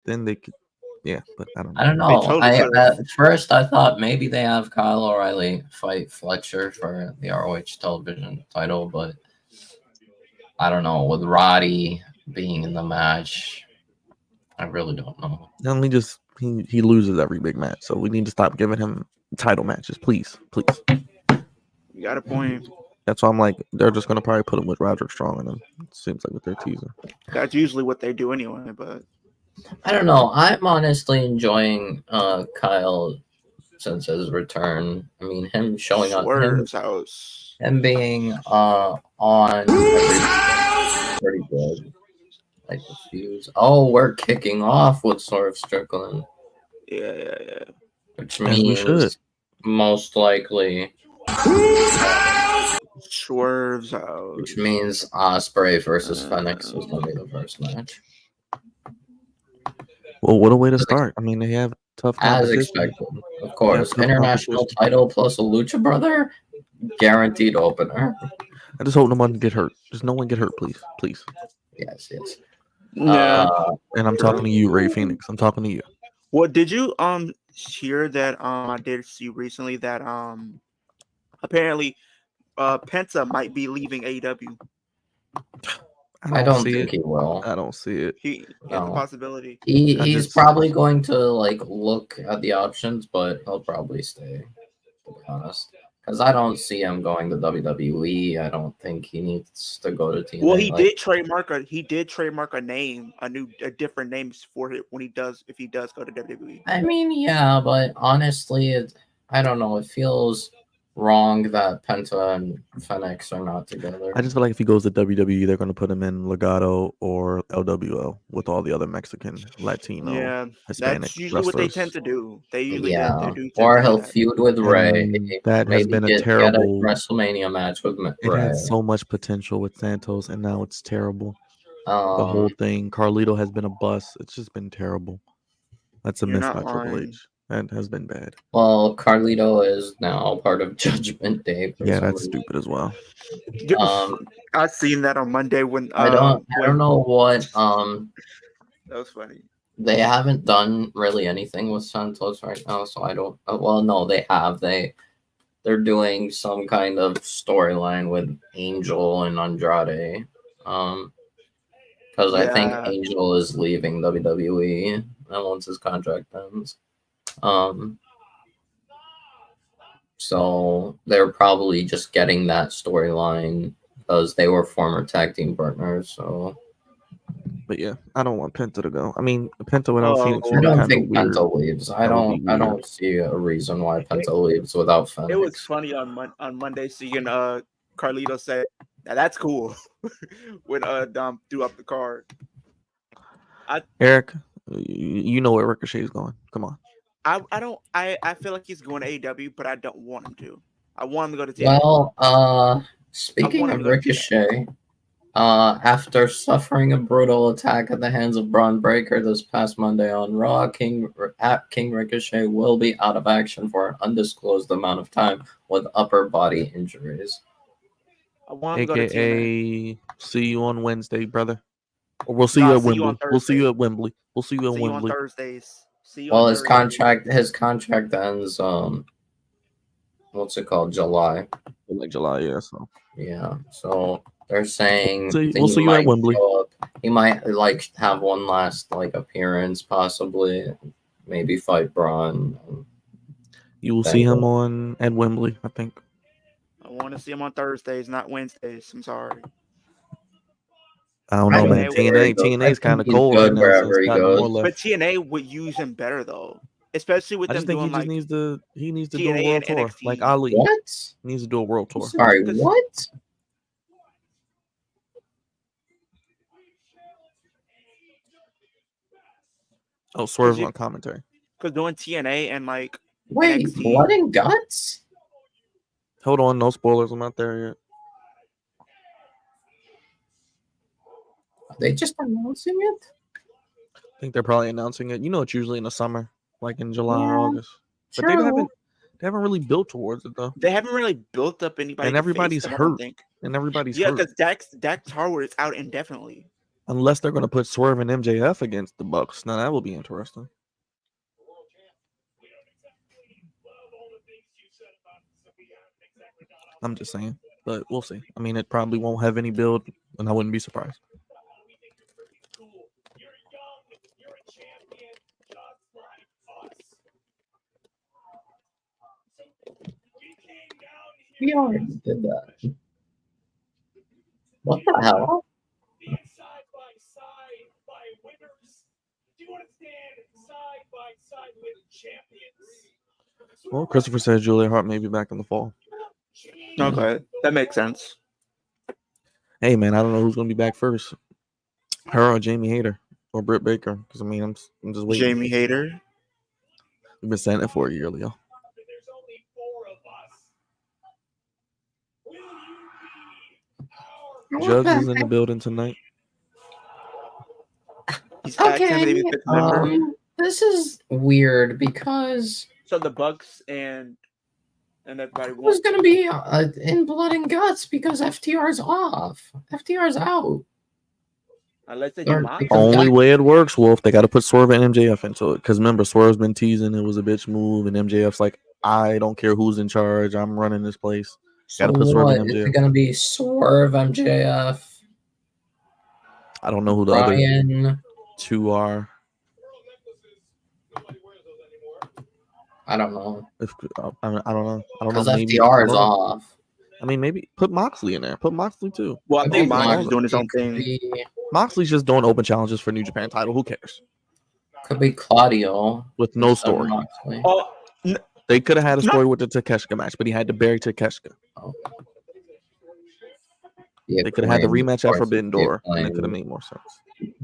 then they could. Yeah, but I don't I know. don't They know. totally could've. At first I thought maybe they have Kyle O'Reilly fight Fletcher for the ROH television title, but I don't know. With Roddy being in the match, I really don't know. And he loses every big match, so we need to stop giving him title matches, please. You got a point. That's why I'm like, they're just gonna probably put him with Roderick Strong, and them. It seems like what they're teasing. That's usually what they do anyway. But I don't know. I'm honestly enjoying Kyle since his return. I mean, him showing up, Swerve's house. him being on every pretty good. Like the fuse. Oh, we're kicking off with Swerve Strickland. Yeah. Which As we should. means most likely. Swerve's house. Which means Ospreay versus Phoenix is going to be the first match. Well, what a way to start. I mean, they have tough As competition. expected. Of course. tough International competition. title plus a Lucha Brother. Guaranteed opener. I just hope no one get hurt. Just no one get hurt, please. Please. Yes. Yeah. And I'm talking to you, Ray Phoenix. I'm talking to you. What did you hear that I did see recently that apparently Penta might be leaving AEW. I don't think he will. I don't see it. He has a possibility. He's probably going to like look at the options, but he'll probably stay, to be honest. Because I don't see him going to WWE. I don't think he needs to go to TNA. Well, he did trademark a name, a different name for it when if he does go to WWE. I mean, yeah, but honestly, I don't know. It feels wrong that Penta and Phoenix are not together. I just feel like if he goes to WWE, they're going to put him in Legado or LWO with all the other Mexican, Latino, Hispanic that's usually what they tend to do. They usually do. Or he'll feud with Ray. That has been a terrible WrestleMania match with Ray. It had so much potential with Santos, and now it's terrible. The whole thing. Carlito has been a bust. It's just been terrible. That's a miss by Triple H. That has been bad. Well, Carlito is now part of Judgment Day. Yeah, that's stupid as well. I seen that on Monday when I don't know what that was funny. They haven't done really anything with Santos right now, so I don't. Well, no, they have. They're doing some kind of storyline with Angel and Andrade. Because I think Angel is leaving WWE, and once his contract ends. So they're probably just getting that storyline because they were former tag team partners. So, but yeah, I don't want Penta to go. I mean, Penta without Phoenix. I don't think Penta leaves. I don't see a reason why Penta leaves without Phoenix. It was funny on Monday seeing Carlito say, "Now that's cool," when Dom threw up the card. Eric, you know where Ricochet is going. Come on. I feel like he's going to AEW, but I don't want him to. I want him to go to TNA. Well, speaking of Ricochet, after suffering a brutal attack at the hands of Braun Breaker this past Monday on Raw, King Ricochet will be out of action for an undisclosed amount of time with upper body injuries. I want him to go to TNA. See you on Wednesday, brother. Or we'll see you at Wembley. We'll see you at Wembley. We'll see you at Wembley. On Thursdays. Well, his contract ends what's it called? July. Like July, yeah. So yeah. So they're saying we'll see you at Wembley. He might have one last appearance, possibly, maybe fight Braun. You will see him at Wembley, I think. I want to see him on Thursdays, not Wednesdays. I'm sorry. I don't know, man. TNA is kind of cold right now. Wherever he goes. But TNA would use him better though, especially with them doing he needs to do a world tour, NXT. like Ali. What? He needs to do a world tour. Sorry, what? Oh, Swerve on commentary. Because doing TNA and wait, NXT. Blood and Guts? Hold on, no spoilers. I'm not there yet. They just announcing it? I think they're probably announcing it. You know, it's usually in the summer, like in July or August. But they haven't really built towards it though. They haven't really built up anybody. And everybody's hurt. And everybody's hurt. because Dax Harwood is out indefinitely. Unless they're going to put Swerve and MJF against the Bucks. Now that will be interesting. I'm just saying, but we'll see. I mean, it probably won't have any build, and I wouldn't be surprised. We already did that. What the hell? Well, Christopher said Julia Hart may be back in the fall. Okay, that makes sense. Hey, man, I don't know who's going to be back first. Her or Jamie Hayter or Britt Baker. Because, I mean, I'm just waiting. Jamie Hayter. We've been saying it for a year, Leo. Judge is in the building tonight. He's okay. This is weird because so the Bucks and everybody was going to be in Blood and Guts because FTR's off. FTR's out. Unless they do only way it works, Wolf, they got to put Swerve and MJF into it. Because remember, Swerve's been teasing it was a bitch move, and MJF's like, I don't care who's in charge. I'm running this place. So got to put Swerve and MJF. Is it going to be Swerve, MJF? I don't know who the other two are. I don't know. I don't know. Because FTR is off. I mean, maybe put Moxley in there. Put Moxley too. Well, I think Moxley's doing his own thing. Moxley's just doing open challenges for New Japan title. Who cares? Could be Claudio with no story. They could have had a story with the Takeshita match, but he had to bury Takeshita. Oh. They could have had the rematch at Forbidden Door, and it could have made more sense.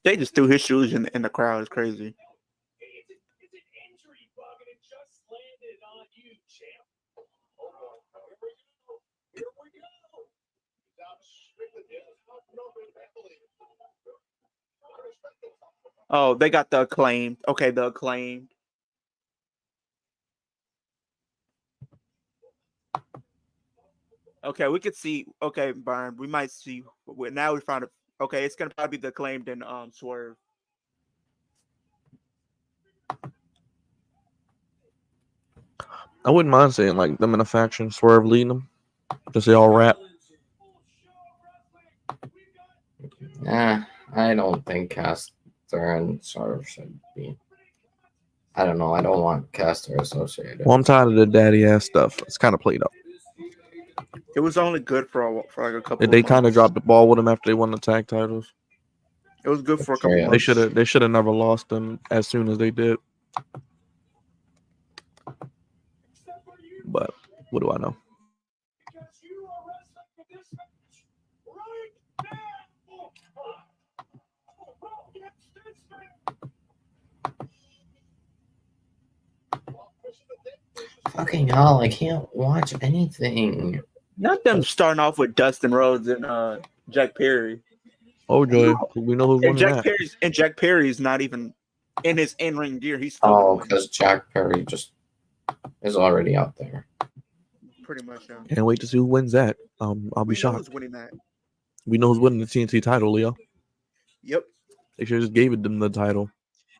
They just threw his shoes in the crowd. It's crazy. Oh, they got the Acclaimed. Okay, the Acclaimed. Okay, we could see. Okay, Byron, we might see. Now we found it. Okay, it's gonna probably be the Acclaimed and Swerve. I wouldn't mind seeing like them in a faction, Swerve leading them. Does they all rap? I don't think Caster and Swerve should be. I don't know. I don't want Caster associated. Well, I'm tired of the daddy ass stuff. It's kind of played out. It was only good for like a couple. They kind of dropped the ball with him after they won the tag titles. It was good for a couple. They should have never lost them as soon as they did. But what do I know? Fucking hell, I can't watch anything. Not them starting off with Dustin Rhodes and Jack Perry. Oh, Joy, we know who's winning that. Jack Perry's not even in his in-ring gear. He's still because Jack Perry just is already out there. Pretty much, yeah. Can't wait to see who wins that. I'll be shocked. Who's winning that? We know who's winning the TNT title, Leo. Yep. They should have just gave them the title,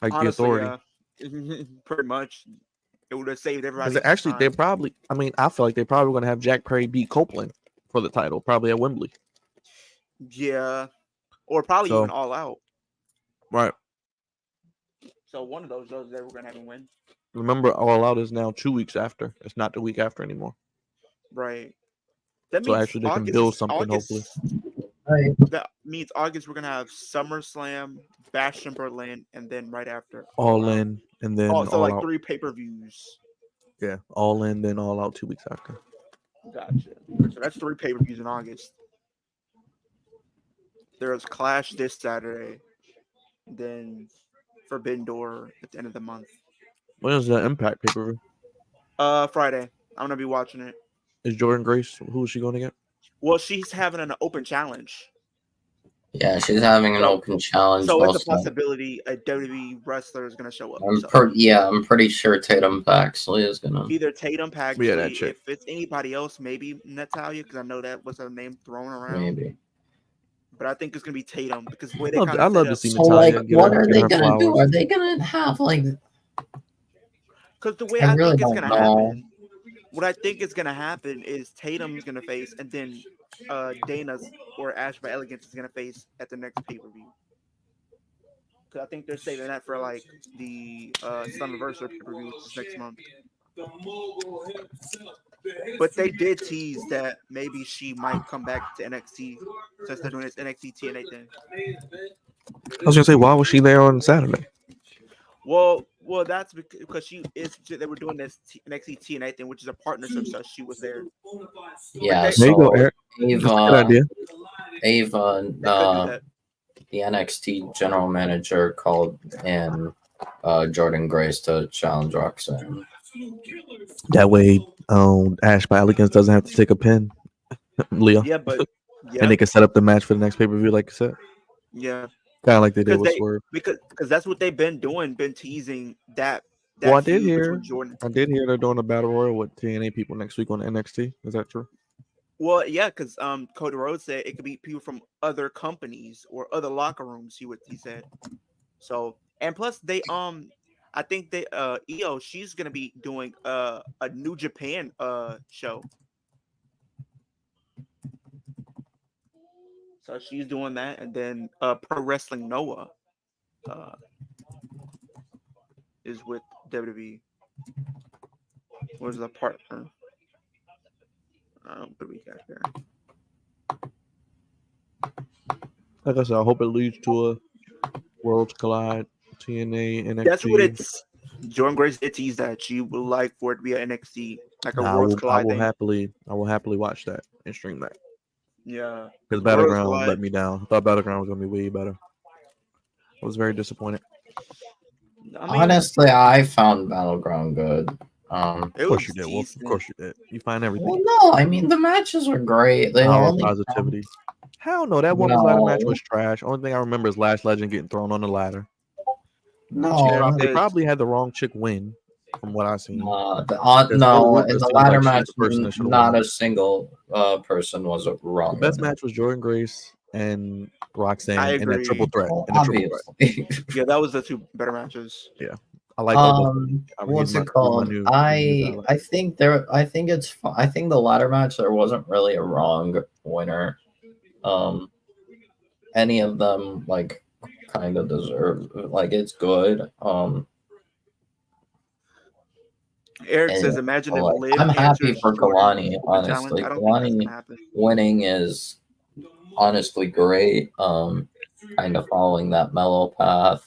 like honestly, the authority. Pretty much. It would have saved everybody. Actually, they probably. I mean, I feel like they're probably going to have Jack Perry beat Copeland for the title, probably at Wembley. Yeah, or probably even All Out. Right. So one of those they were going to have him win. Remember, All Out is now 2 weeks after. It's not the week after anymore. Right. That means actually they can build something. Hopefully. Right. That means August we're going to have SummerSlam, Bash in Berlin, and then right after All In. And then so all like out. 3 pay-per-views. Yeah, All In, then All Out 2 weeks after. Gotcha. So that's 3 pay-per-views in August. There's Clash this Saturday, then Forbidden Door at the end of the month. When is the Impact pay-per-view? Friday. I'm gonna be watching it. Is Jordan Grace? Who is she going to get? Well, she's having an open challenge. Yeah, she's having an open challenge. So it's a possibility a WWE wrestler is going to show up. I'm pretty sure Tatum Paxley is going to. Either Tatum Paxley, that chick. If it's anybody else, maybe Natalia, because I know that was her name thrown around. Maybe. but I think it's gonna be Tatum because the way they kind I'd of love set to up. see So, like, Natalia. what are Get they her gonna do? flowers. Are they gonna have like? Because the way I I really think it's don't gonna know. happen, what I think is gonna happen is Tatum's gonna face, and then Dana's or Ash by Elegance is gonna face at the next pay-per-view. Because I think they're saving that for like the Slammiversary pay-per-view, which is next month. But they did tease that maybe she might come back to NXT since they're doing this NXT TNA thing. I was gonna say, why was she there on Saturday? Well, that's because they were doing this NXT TNA thing, which is a partnership, so she was there. Yeah, There you go, Eric. That's a good idea. Ava, the NXT general manager, called in Jordan Grace to challenge Roxanne. That way, Ash by Elegance doesn't have to take a pin, Leo. Yeah, but and they can set up the match for the next pay-per-view, like you said. Yeah, kind of like they did with Swerve. Because that's what they've been doing, been teasing that. Well, I did hear they're doing a battle royal with TNA people next week on NXT. Is that true? Well, yeah, because Cody Rhodes said it could be people from other companies or other locker rooms. He said. So, and plus they I think they EO, she's gonna be doing a New Japan show. So she's doing that, and then Pro Wrestling Noah is with WWE. Was the partner? What do we got here? Like I said, I hope it leads to a Worlds Collide, TNA, NXT. That's what it's. Jordan Grace did tease that she would like for it to be an NXT, like a Worlds Collide thing. I will happily watch that and stream that. Yeah, because Battleground let me down. I thought Battleground was gonna be way better. I was very disappointed. Honestly, I found Battleground good. Of course you did, Wolf. Of course you did. You find everything. Well, no, I mean the matches were great. They only positivity. Hell no, that women's ladder match was trash. Only thing I remember is Lash Legend getting thrown on the ladder. No, they probably had the wrong chick win, from what I've seen. No, in the ladder match, not a single person was wrong. The best match was Jordan Grace and Roxanne in a triple threat. Obviously. Yeah, that was the two better matches. Yeah. I like what's it called? I think the ladder match there wasn't really a wrong winner. Any of them like kind of deserve, like, it's good. Eric says, "Imagine if Liv." I'm happy for Kalani. Honestly, Kalani winning is honestly great. Kind of following that mellow path.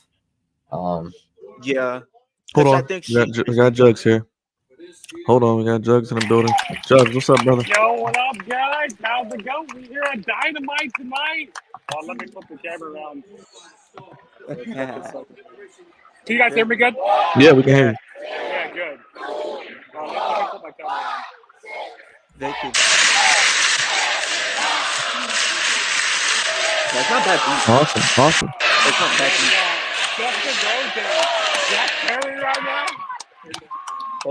Yeah. Hold on. We got Jugs here. Hold on, we got Jugs in the building. Jugs, what's up, brother? Yo, what up, guys? How's it going? We're here at Dynamite tonight. Let me flip the camera around. Can you guys hear me good? Yeah, we can hear you. Yeah, good. Let me flip my camera around. Thank you. That's not bad. Awesome. That's not bad. Justin Rhodes and Jack Perry right now.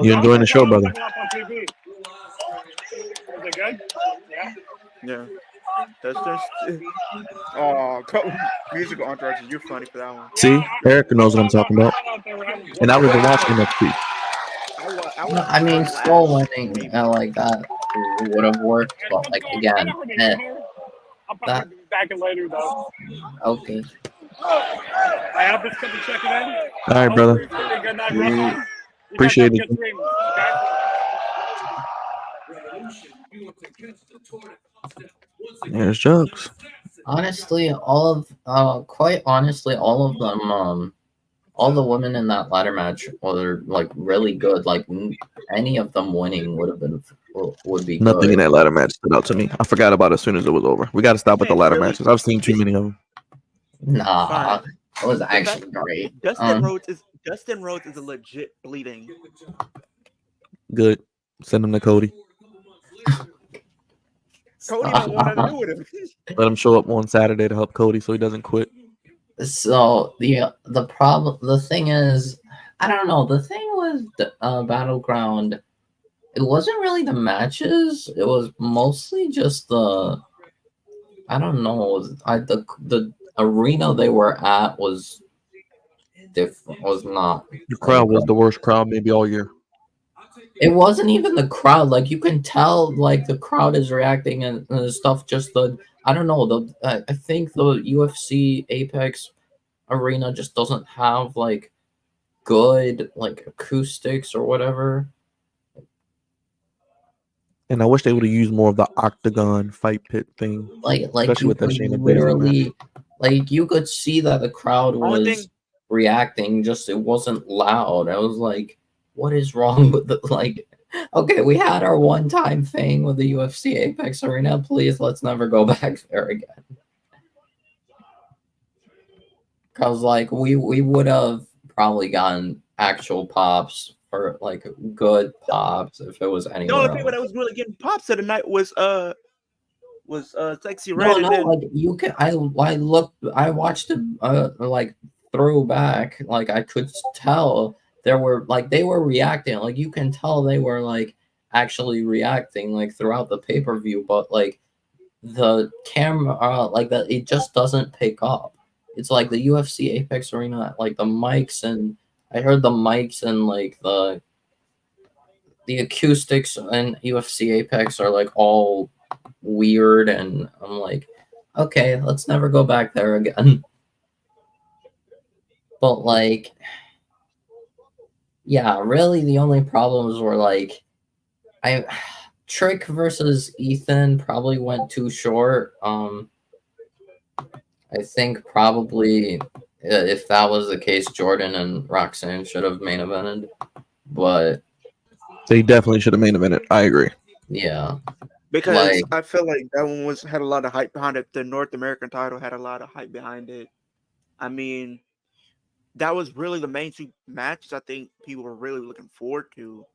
You enjoying the show, brother? Is it good? Yeah. Yeah. That's just. Musical entourage. You're funny for that one. See, Eric knows what I'm talking about. And I was watching NXT. I mean, slow winning like that would have worked, but like again, I'll probably be back in later though. Okay. I have this couple checking in. All right, brother. Good night, Appreciate it. There's Jugs. Honestly, all of them, all the women in that ladder match were like really good. Like any of them winning would be nothing good. In that ladder match stood out to me. I forgot about it as soon as it was over. We got to stop with the ladder matches. I've seen too many of them. Nah, it was actually great. Dustin Rhodes is a legit bleeding. Good. Send him to Cody. Cody don't want nothing to do with him. Let him show up on Saturday to help Cody so he doesn't quit. So the thing is, I don't know. The thing was Battleground. It wasn't really the matches. It was mostly just the I don't know. The arena they were at was different. Was not. The crowd was Like, the worst crowd maybe all year. it wasn't even the crowd. Like you can tell, like the crowd is reacting and stuff. Just I don't know. I think the UFC Apex arena just doesn't have like good like acoustics or whatever. And I wish they would have used more of the octagon fight pit thing, Like especially you with that could Shayna Baszler match. literally, like you could see that the crowd Only was thing, reacting. Just it wasn't loud. I was like, what is wrong with the like? Okay, we had our one-time thing with the UFC Apex Arena. Please, let's never go back there again. Cause like we would have probably gotten actual pops for like good pops if it was the anywhere only people else. that was really getting pops of the night was Sexy No, Red, and then like you can. I looked. I watched it. Like throwback. Like I could tell there were like they were reacting. Like you can tell they were like actually reacting like throughout the pay-per-view. But like the camera, like that, it just doesn't pick up. It's like the UFC Apex Arena, like the mics and I heard the mics and like the acoustics in UFC Apex are like all weird, and I'm like, okay, let's never go back there again. But like, yeah, really, the only problems were like, I Trick versus Ethan probably went too short. I think probably if that was the case, Jordan and Roxanne should have main evented, but They definitely should have main evented. I agree. yeah, because like I feel like that one had a lot of hype behind it. The North American title had a lot of hype behind it. I mean, that was really the main two matches I think people were really looking forward to.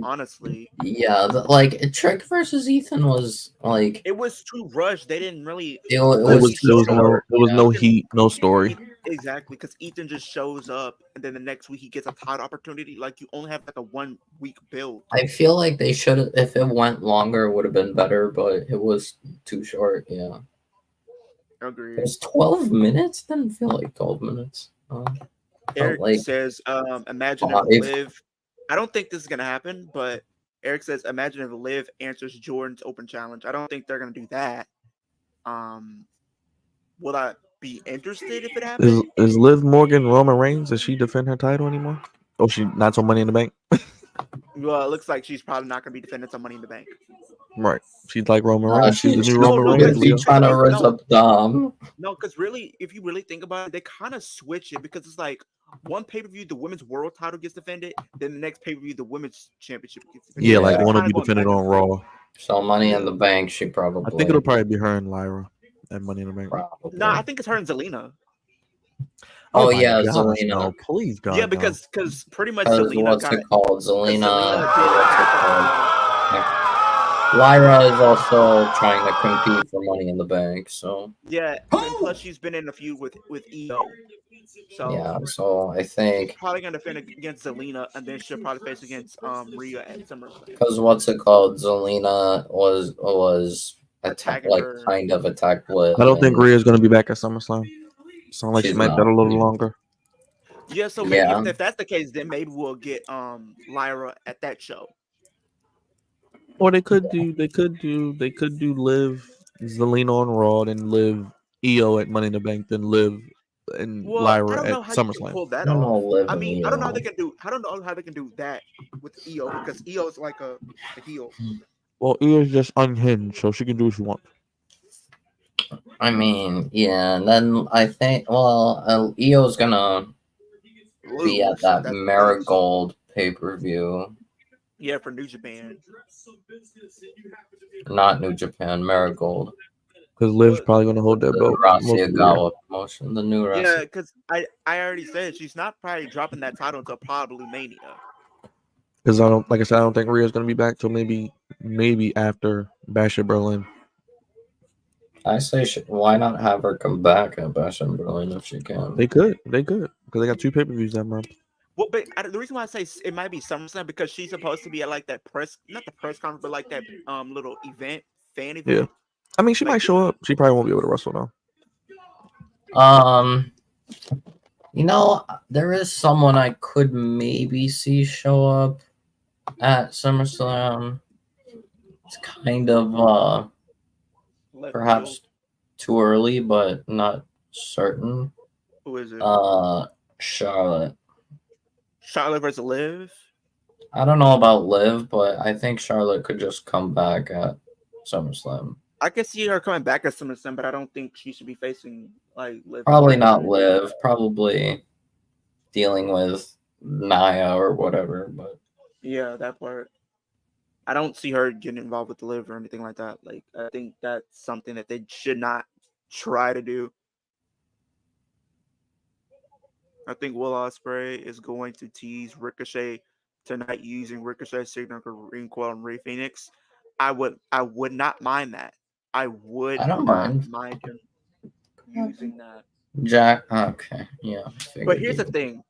Honestly, yeah, like Trick versus Ethan was like it was too rushed. They didn't really it There was was he too showed up. short. there was Yeah. no heat, no story. Exactly, because Ethan just shows up, and then the next week he gets a title opportunity. Like you only have like a 1 week build. I feel like they should have, if it went longer, it would have been better, but it was too short. Yeah. It Agreed. was 12 minutes? Didn't feel like 12 minutes. Eric like says, imagine if 5. Liv. I don't think this is gonna happen, but Eric says, imagine if Liv answers Jordan's open challenge. I don't think they're gonna do that. Will I be interested if it happened? Is Liv Morgan Roman Reigns? Does she defend her title anymore? Oh, she not so Money in the Bank. Well, it looks like she's probably not gonna be defending some Money in the Bank. Right. She's like Roman Reigns. She's the She's new No, Roman no, Reigns. busy Leo. trying to raise No. up Dom. No, because really, if you really think about it, they kind of switch it because it's like one pay per view, the women's world title gets defended, then the next pay per view, the women's championship gets defended. Yeah, Yeah. like They're one will kinda be going defended back on and forth. Raw. So Money in Yeah. the Bank, she probably. I think it'll probably be her and Lyra at Money in the Bank. Probably. Nah, I think it's her and Zelina. Oh, my yeah, gosh, Zelina. no, please, God, Yeah, no. because pretty much Because Zelina what's got it called? Zelina Zelina. did What's it called? Lyra is also trying to compete for Money in the Bank, so yeah, and plus she's been in a feud with EO. So yeah, so I she's think probably gonna defend against Zelina, and then she'll probably face against Rhea at SummerSlam. because what's it called? Zelina was attacked, Attacking like her. kind of attacked with. I don't think Rhea's gonna be back at SummerSlam. Sound like she She's might not. bet a little longer. Yeah, so maybe Yeah. if that's the case, then maybe we'll get Lyra at that show. Or they could do Liv Zelina on Raw and Liv EO at Money in the Bank, then Liv and Well, I Lyra don't at know how you can SummerSlam. pull I that don't off. know Liv I and mean, I don't know how EO. they can do. I don't know how they can do that with EO because EO is like a heel. Well, EO's just unhinged, so she can do what she wants. I mean, yeah, and then I think EO's gonna be at Lose. that That's the case. Marigold pay-per-view. Yeah, for New Japan. Not New Japan, Marigold. Because Liv's probably gonna hold that The belt. most of the year. Rasiagawa promotion, the new Yeah, Rasi. because I already said she's not probably dropping that title until probably Mania. Because I don't, like I said, I don't think Rhea's gonna be back till maybe after Bash at Berlin. I say, why not have her come back at Bash in Berlin if she can? They could, because they got 2 pay-per-views that month. Well, but the reason why I say it might be SummerSlam because she's supposed to be at like that press, not the press conference, but like that little event, fan event. I mean, she might show up. She probably won't be able to wrestle now. There is someone I could maybe see show up at SummerSlam. It's kind of perhaps too early, but not certain. Who is it? Charlotte. Charlotte versus Liv? I don't know about Liv, but I think Charlotte could just come back at SummerSlam. I can see her coming back at SummerSlam, but I don't think she should be facing like Liv. Probably not Liv. Probably dealing with Nia or whatever. But yeah, that part. I don't see her getting involved with the Liv or anything like that. Like, I think that's something that they should not try to do. I think Will Ospreay is going to tease Ricochet tonight using Ricochet's signature ring coil and Rey Fenix. I would not mind that. I don't mind him using that. Jack, okay, yeah. But here's the thing.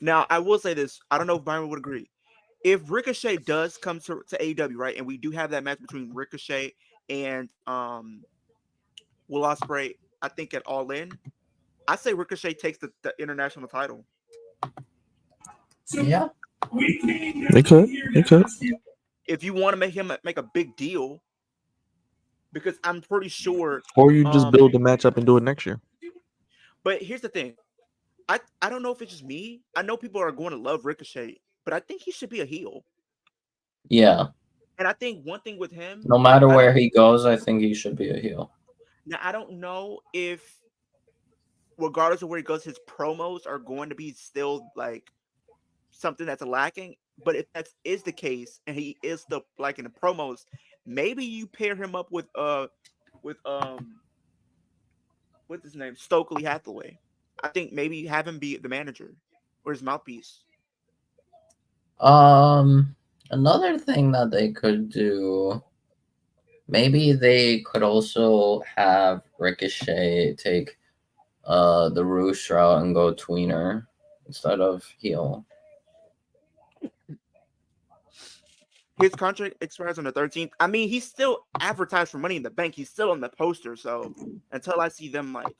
Now, I will say this. I don't know if Byron would agree. If Ricochet does come to AEW, right, and we do have that match between Ricochet and Will Ospreay, I think at All In, I say Ricochet takes the international title. Yeah. They could. If you want to make him make a big deal, because I'm pretty sure. Or you just build the match up and do it next year. But here's the thing. I don't know if it's just me. I know people are going to love Ricochet, but I think he should be a heel. Yeah. And I think one thing with him, no matter where he goes, I think he should be a heel. Now, I don't know if, regardless of where he goes, his promos are going to be still like something that's lacking. But if that is the case, and he is still liking the promos, maybe you pair him up with what's his name, Stokely Hathaway. I think maybe have him be the manager or his mouthpiece. Another thing that they could do, maybe they could also have Ricochet take the Roosh route and go tweener instead of heel. His contract expires on the 13th. I mean, he's still advertised for Money in the Bank. He's still on the poster. So until I see them like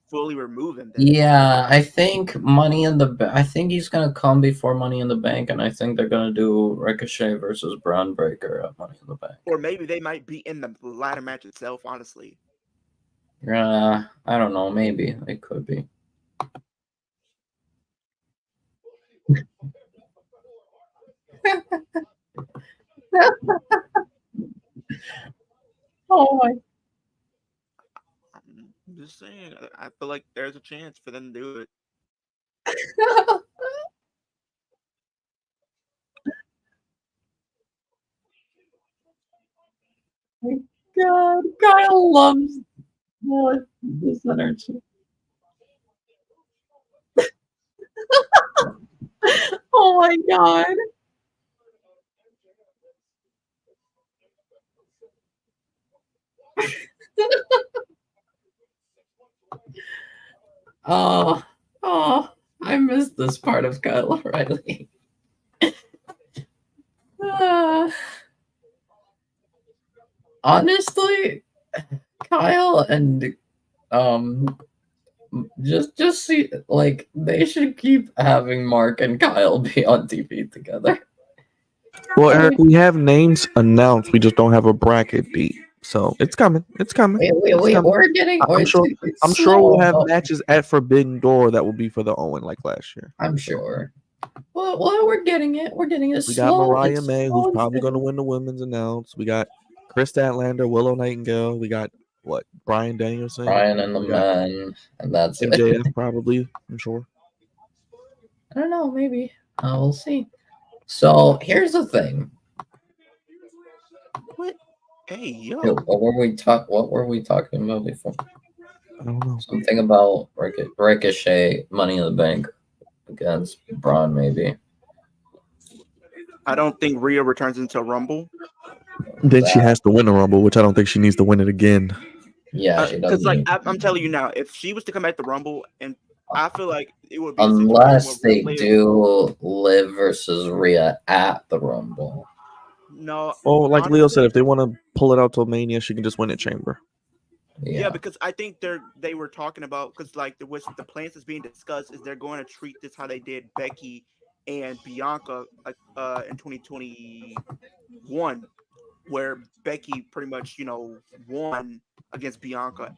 fully remove him, yeah, I think I think he's gonna come before Money in the Bank, and I think they're gonna do Ricochet versus Braun Breaker at Money in the Bank. Or maybe they might be in the ladder match itself. Honestly, I don't know. Maybe it could be. Oh my! I'm just saying. I feel like there's a chance for them to do it. My God, Kyle loves this energy. Oh my God. Oh, I missed this part of Kyle O'Reilly. Honestly, Kyle and just see, like, they should keep having Mark and Kyle be on TV together. Well, Eric, we have names announced. We just don't have a bracket beat. So it's coming. It's coming. Wait. We're getting. I'm sure we'll have matches at Forbidden Door that will be for the Owen like last year. I'm sure. Well, we're getting it. We're getting it. We got Mariah May, who's probably going to win the women's announce. We got Chris Statlander, Willow Nightingale. We got Bryan Danielson. Bryan and the men, and that's MJF probably. I'm sure. I don't know. Maybe we'll see. So here's the thing. What? Hey, yo. What were we talking about before? I don't know. Something about Ricochet, Money in the Bank against Braun, maybe. I don't think Rhea returns until Rumble. Then she has to win the Rumble, which I don't think she needs to win it again. Yeah, because I'm telling you now, if she was to come at the Rumble, and I feel like it would be unless they do Liv versus Rhea at the Rumble. No. Oh, like honestly, Leo said, if they want to pull it out till Mania, she can just win at Chamber. Yeah, because I think they were talking about, because like the plans that's being discussed is they're going to treat this how they did Becky and Bianca in 2021, where Becky pretty much won against Bianca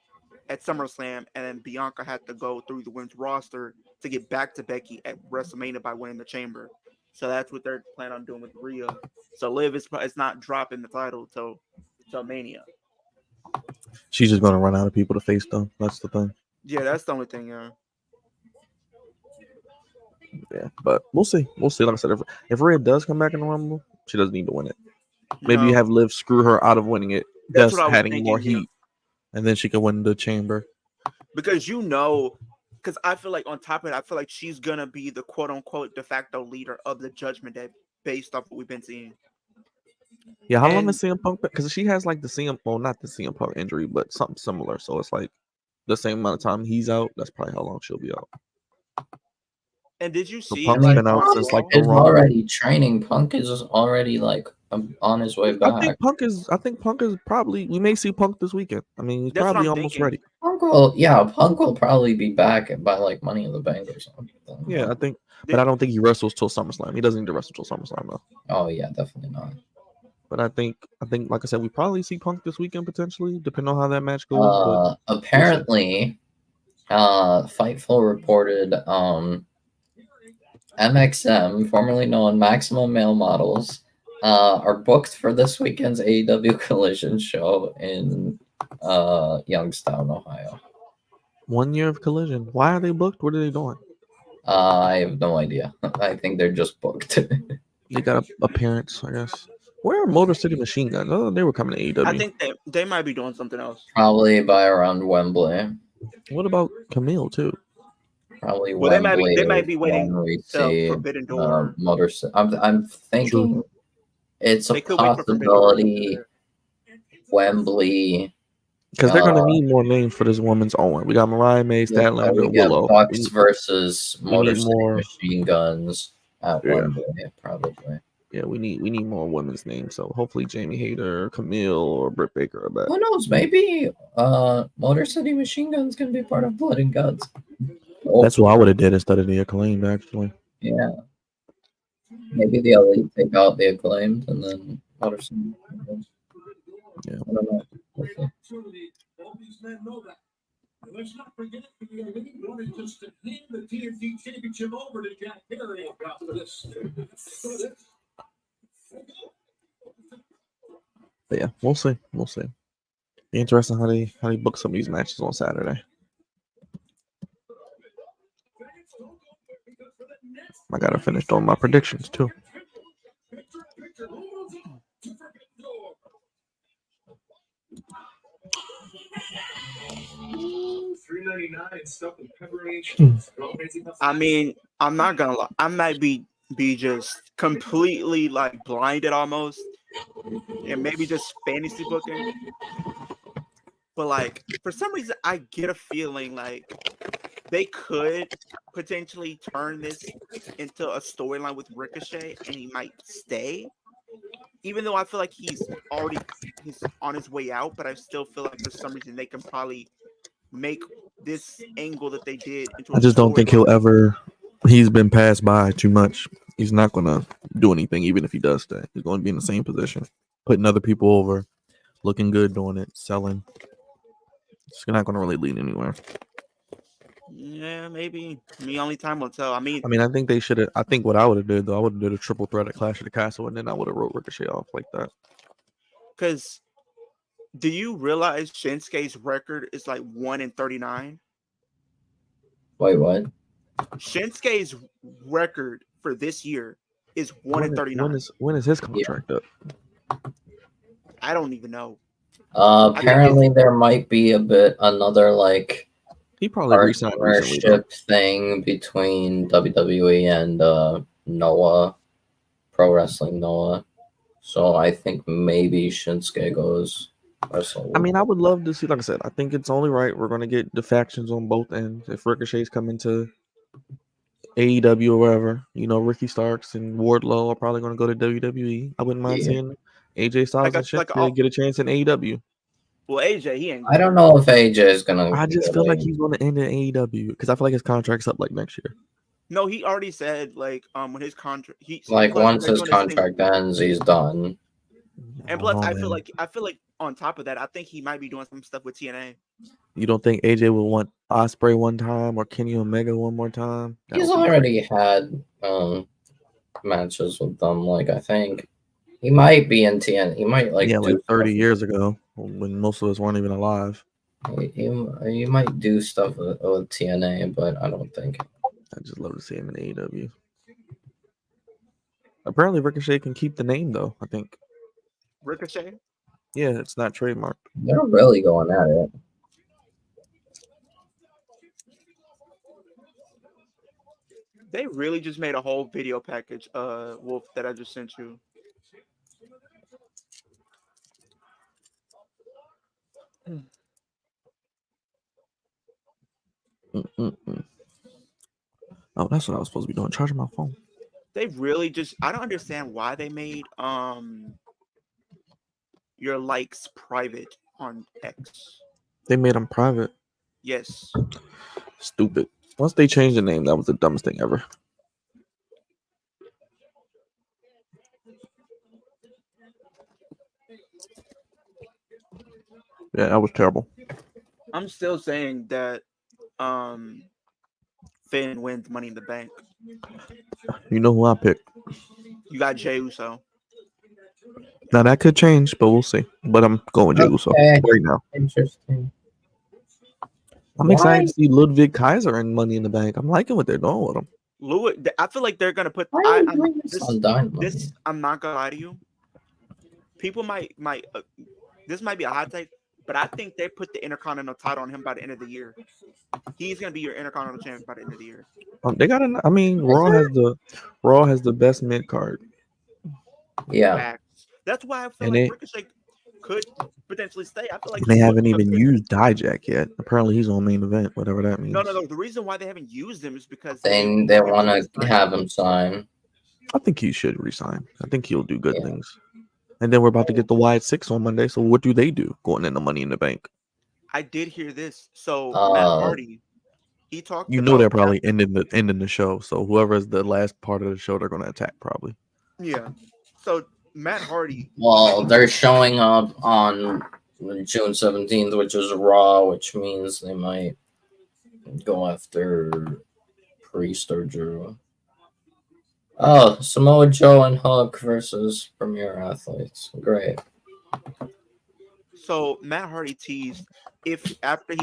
at SummerSlam, and then Bianca had to go through the women's roster to get back to Becky at WrestleMania by winning the Chamber. So that's what they're planning on doing with Rhea. So Liv is not dropping the title till Mania. She's just gonna run out of people to face, though. That's the thing. Yeah, that's the only thing. Yeah. Yeah, but we'll see. We'll see. Like I said, if Rhea does come back in the Rumble, she doesn't need to win it. Maybe you have Liv screw her out of winning it, that's thus adding more heat, and then she can win the Chamber. Because because I feel like on top of it, I feel like she's gonna be the quote unquote de facto leader of the Judgment Day based off what we've been seeing. Yeah, how long is CM Punk? Because she has like not the CM Punk injury, but something similar. So it's like the same amount of time he's out. That's probably how long she'll be out. And did you see? Punk's been out since like the Rumble. Already training. Punk is already like on his way back. I think Punk is probably. We may see Punk this weekend. I mean, he's probably almost ready. Punk will probably be back by like Money in the Bank or something. Yeah, I think, but I don't think he wrestles till SummerSlam. He doesn't need to wrestle till SummerSlam though. Oh yeah, definitely not. But I think, like I said, we probably see Punk this weekend potentially, depending on how that match goes. Apparently, Fightful reported MXM, formerly known Maximum Male Models, are booked for this weekend's AEW Collision show in Youngstown, Ohio. 1 year of Collision. Why are they booked? What are they doing? I have no idea. I think they're just booked. They got an appearance, I guess. Where are Motor City Machine Guns? Oh, they were coming to AEW. I think they might be doing something else. Probably by around Wembley. What about Camille too? Probably Wembley. They might be waiting till Forbidden Door. I'm thinking it's a possibility. Wembley. Because they're gonna need more names for this woman's own. We got Mariah May, Statlander, and Willow. Bucks versus Motor City Machine Guns at Wembley, probably. Yeah, we need more women's names. So hopefully Jamie Hayter, Camille, or Britt Baker are back. Who knows? Maybe Motor City Machine Guns can be part of Blood and Guts. That's what I would have did instead of the Acclaimed, actually. Yeah. Maybe the Elite take out the Acclaimed and then Motor City Machine Guns. Yeah. I don't know. Let's not forget the Elite wanted just to hand the TNT Championship over to Jack Perry after this. But yeah, we'll see. We'll see. Be interesting how they book some of these matches on Saturday. I gotta finish doing my predictions too. I mean, I'm not gonna lie. I might be just completely like blinded almost, and maybe just fantasy booking. But like for some reason, I get a feeling like they could potentially turn this into a storyline with Ricochet, and he might stay. Even though I feel like he's on his way out, but I still feel like for some reason they can probably make this angle that they did into I just don't think he'll ever. He's been passed by too much. He's not gonna do anything, even if he does stay. He's going to be in the same position, putting other people over, looking good, doing it, selling. It's not going to really lead anywhere. Yeah, maybe. Only time will tell. I mean, I think they should have. I think what I would have did though, I would have did a triple threat at Clash of the Castle, and then I would have wrote Ricochet off like that. Because, do you realize Shinsuke's record is like 1-39? Wait, what? Shinsuke's record for this year is 1-39. When is his contract up? I don't even know. Apparently, there might be another like. He probably resigned recently thing between WWE and Noah, Pro Wrestling Noah. So I think maybe Shinsuke goes wrestle. I mean, I would love to see. Like I said, I think it's only right. We're going to get the factions on both ends. If Ricochet's coming to AEW or wherever, Ricky Starks and Wardlow are probably going to go to WWE. I wouldn't mind seeing AJ Styles and Shinsuke get a chance in AEW. Well, AJ, he ain't. I don't know if AJ is gonna. I just feel like he's going to end in AEW because I feel like his contract's up like next year. No, he already said like when his contract. like plus, once they're his doing this thing- contract ends, he's done. And plus, Oh, I feel man. like on top of that, I think he might be doing some stuff with TNA. You don't think AJ will want Osprey one time or Kenny Omega one more time? That He's would be already had matches with them. Like I think he might be in TNA. He might like yeah, do like 30 stuff- years ago when most of us weren't even alive. He might do stuff with TNA, but I don't think. I'd just love to see him in AEW. Apparently, Ricochet can keep the name though. I think. Ricochet. Yeah, it's not trademarked. They're really going at it. They really just made a whole video package, Wolf, that I just sent you. Mm-mm-mm. Oh, that's what I was supposed to be doing. Charging my phone. They really just I don't understand why they made your likes private on X. They made them private. Yes. Stupid. Once they changed the name, that was the dumbest thing ever. Yeah, that was terrible. I'm still saying that Finn wins Money in the Bank. You know who I picked. You got Jey Uso. Now that could change, but we'll see. But I'm going with Jey Uso Okay. right now. Interesting. I'm excited to see Ludwig Kaiser and Money in the Bank. I'm liking what they're doing with him. Louis, I feel like they're gonna put. Why are you doing this on Dynamite? This I'm not gonna lie to you. People might this might be a hot take, but I think they put the Intercontinental title on him by the end of the year. He's gonna be your Intercontinental champion by the end of the year. They got an. I mean, Raw has the best mid card. Yeah. Facts. That's why I feel And like Ricochet could potentially stay. I feel like They he haven't would- even used Dijak yet. Apparently, he's on main event, whatever that means. No. The reason why they haven't used him is because They want to have him sign. I think he should resign. I think he'll do good Yeah. things. And then we're about to get the Wyatt 6 on Monday. So what do they do going into Money in the Bank? I did hear this. So Matt Hardy, he talked. You know about they're probably ending the show. So whoever is the last part of the show, they're going to attack probably. Yeah. So Matt Hardy. Well, they're showing up on June 17th, which is Raw, which means they might go after Priest or Drew. Oh, Samoa Joe and Hook versus Premier Athletes. Great. So Matt Hardy teased if after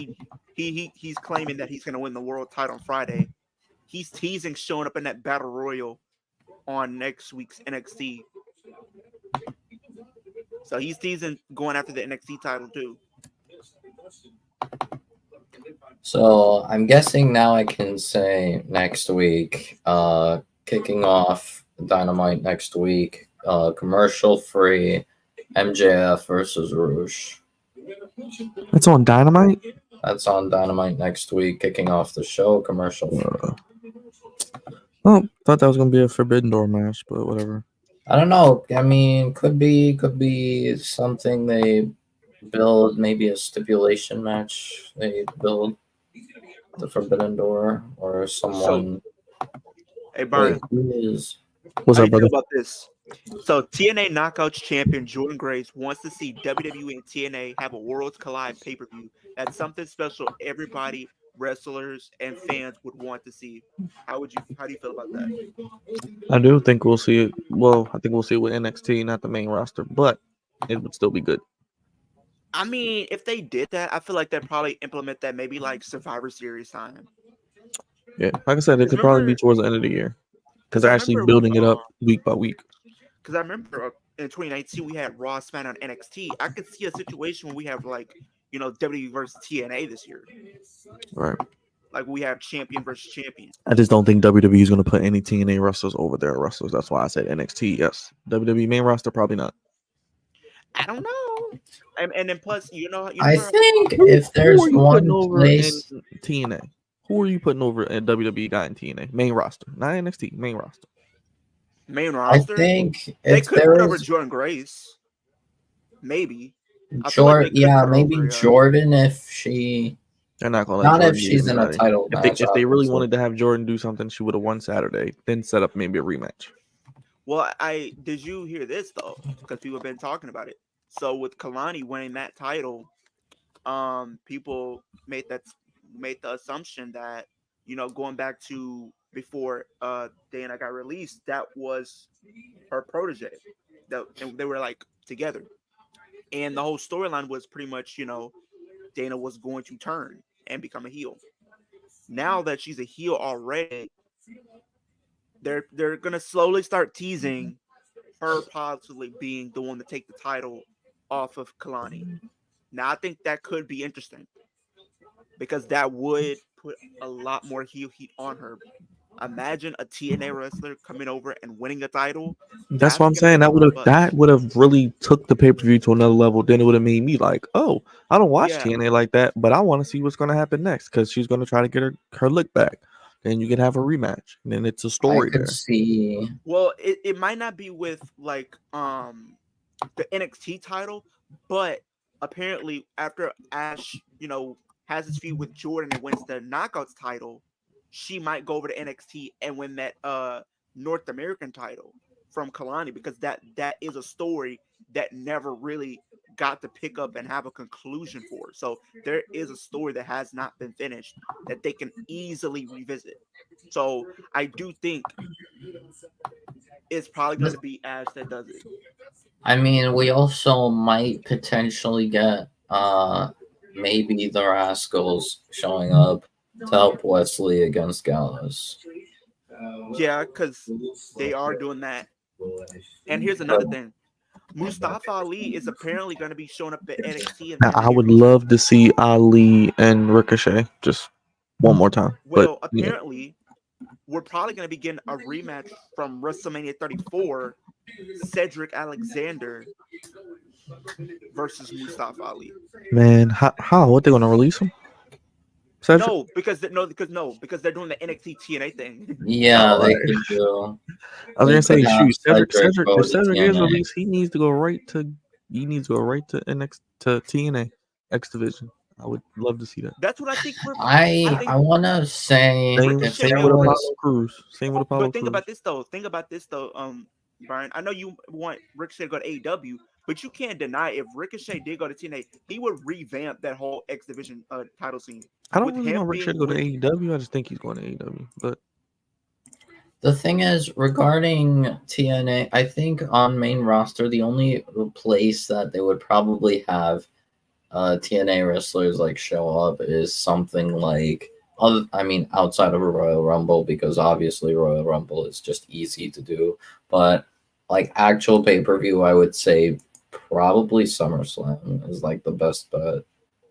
he's claiming that he's going to win the world title on Friday, he's teasing showing up in that battle royal on next week's NXT. So he's teasing going after the NXT title too. So I'm guessing now I can say next week, kicking off Dynamite next week, commercial free MJF versus Rouge. That's on Dynamite? That's on Dynamite next week, kicking off the show, commercial free. Oh, thought that was going to be a Forbidden Door match, but whatever. I don't know. I mean, could be something they build, maybe a stipulation match they build the Forbidden Door or someone. Hey, Brian. Wait, who is? What's How up, you feel brother? about this? So TNA Knockouts champion Jordan Grace wants to see WWE and TNA have a Worlds Collide pay-per-view. That's something special everybody, wrestlers, and fans would want to see. How do you feel about that? I do think we'll see it. Well, I think we'll see it with NXT, not the main roster, but it would still be good. I mean, if they did that, I feel like they'd probably implement that maybe like Survivor Series time. Yeah, like I said, it could probably be towards the end of the year because they're actually building it up week by week. Because I remember in 2019 we had Raw, SmackDown, NXT. I could see a situation where we have like WWE versus TNA this year. Right. Like we have champion versus champion. I just don't think WWE is going to put any TNA wrestlers over their wrestlers. That's why I said NXT. Yes, WWE main roster probably not. I don't know. And then plus, I think if there's one place in TNA, who are you putting over in WWE guy in TNA main roster, not NXT main roster? Main roster. I think they if could there put over is, Jordan Grace. Maybe. Maybe Jordan if she. They're not gonna let Not Jordan if beat she's in a anybody. title match. If they really obviously. wanted to have Jordan do something, she would have won Saturday, then set up maybe a rematch. Well, did you hear this though? Because people have been talking about it. So with Kalani winning that title, people made the assumption that, you know, going back to before Dana got released, that was her protege. And they were like together, and the whole storyline was pretty much, you know, Dana was going to turn and become a heel. Now that she's a heel already, they're gonna slowly start teasing her possibly being the one to take the title off of Kalani. Now I think that could be interesting because that would put a lot more heel heat on her. Imagine a TNA wrestler coming over and winning a title. That's what I'm saying. That would have really took the pay-per-view to another level. Then it would have made me like, oh, I don't watch TNA like that, but I want to see what's gonna happen next because she's gonna try to get her lick back. Then you can have a rematch, and then it's a story there. See. Well, it might not be with like the NXT title, but apparently after Ash, you know, has his feud with Jordan and wins the Knockouts title, she might go over to NXT and win that North American title from Kalani, because that is a story that never really got to pick up and have a conclusion for. So there is a story that has not been finished that they can easily revisit. So I do think it's probably going to be Ash that does it. I mean, we also might potentially get maybe the Rascals showing up to help Wesley against Gallows. Yeah, because they are doing that. And here's another thing. Mustafa Ali is apparently going to be showing up at NXT. Now, I would love to see Ali and Ricochet just one more time. Well, apparently, we're probably going to be getting a rematch from WrestleMania 34, Cedric Alexander versus Mustafa Ali. Man, how? What, they going to release him? Cedric? No, because they're doing the NXT TNA thing. Yeah, they could do. I was gonna say, shoot, Cedric if Cedric is TNA. released, he needs to go right to NXT to TNA X Division. I would love to see that. That's what I think. I want to say Same with Apollo Crews. But think about this though. Brian, I know you want Ricochet to go to AEW, but you can't deny if Ricochet did go to TNA, he would revamp that whole X Division title scene. I don't really want Ricochet to go to AEW. I just think he's going to AEW. But the thing is, regarding TNA, I think on main roster, the only place that they would probably have TNA wrestlers like show up is something like, outside of a Royal Rumble, because obviously Royal Rumble is just easy to do. But like actual pay-per-view, I would say probably SummerSlam is like the best bet.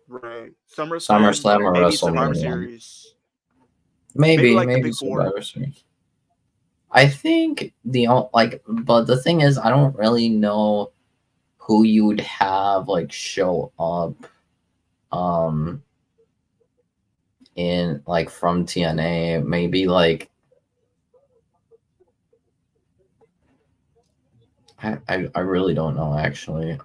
Right. SummerSlam or maybe WrestleMania. Survivor Series. Maybe the Big Survivor Four. Series. I think but the thing is, I don't really know who you would have like show up in like from TNA. Maybe like I really don't know actually.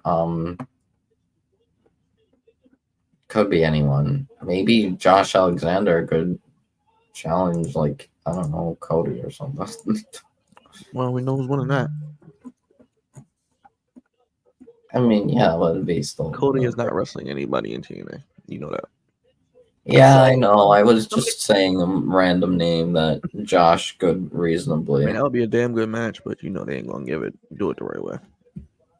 Could be anyone. Maybe Josh Alexander could challenge, like, I don't know, Cody or something. Well, we know who's winning that. I mean, yeah, but it'd be still. Cody is not wrestling anybody in TNA. You know that. Yeah, I know. I was just saying a random name that Josh could reasonably. I mean, that would be a damn good match, but you know they ain't gonna do it the right way.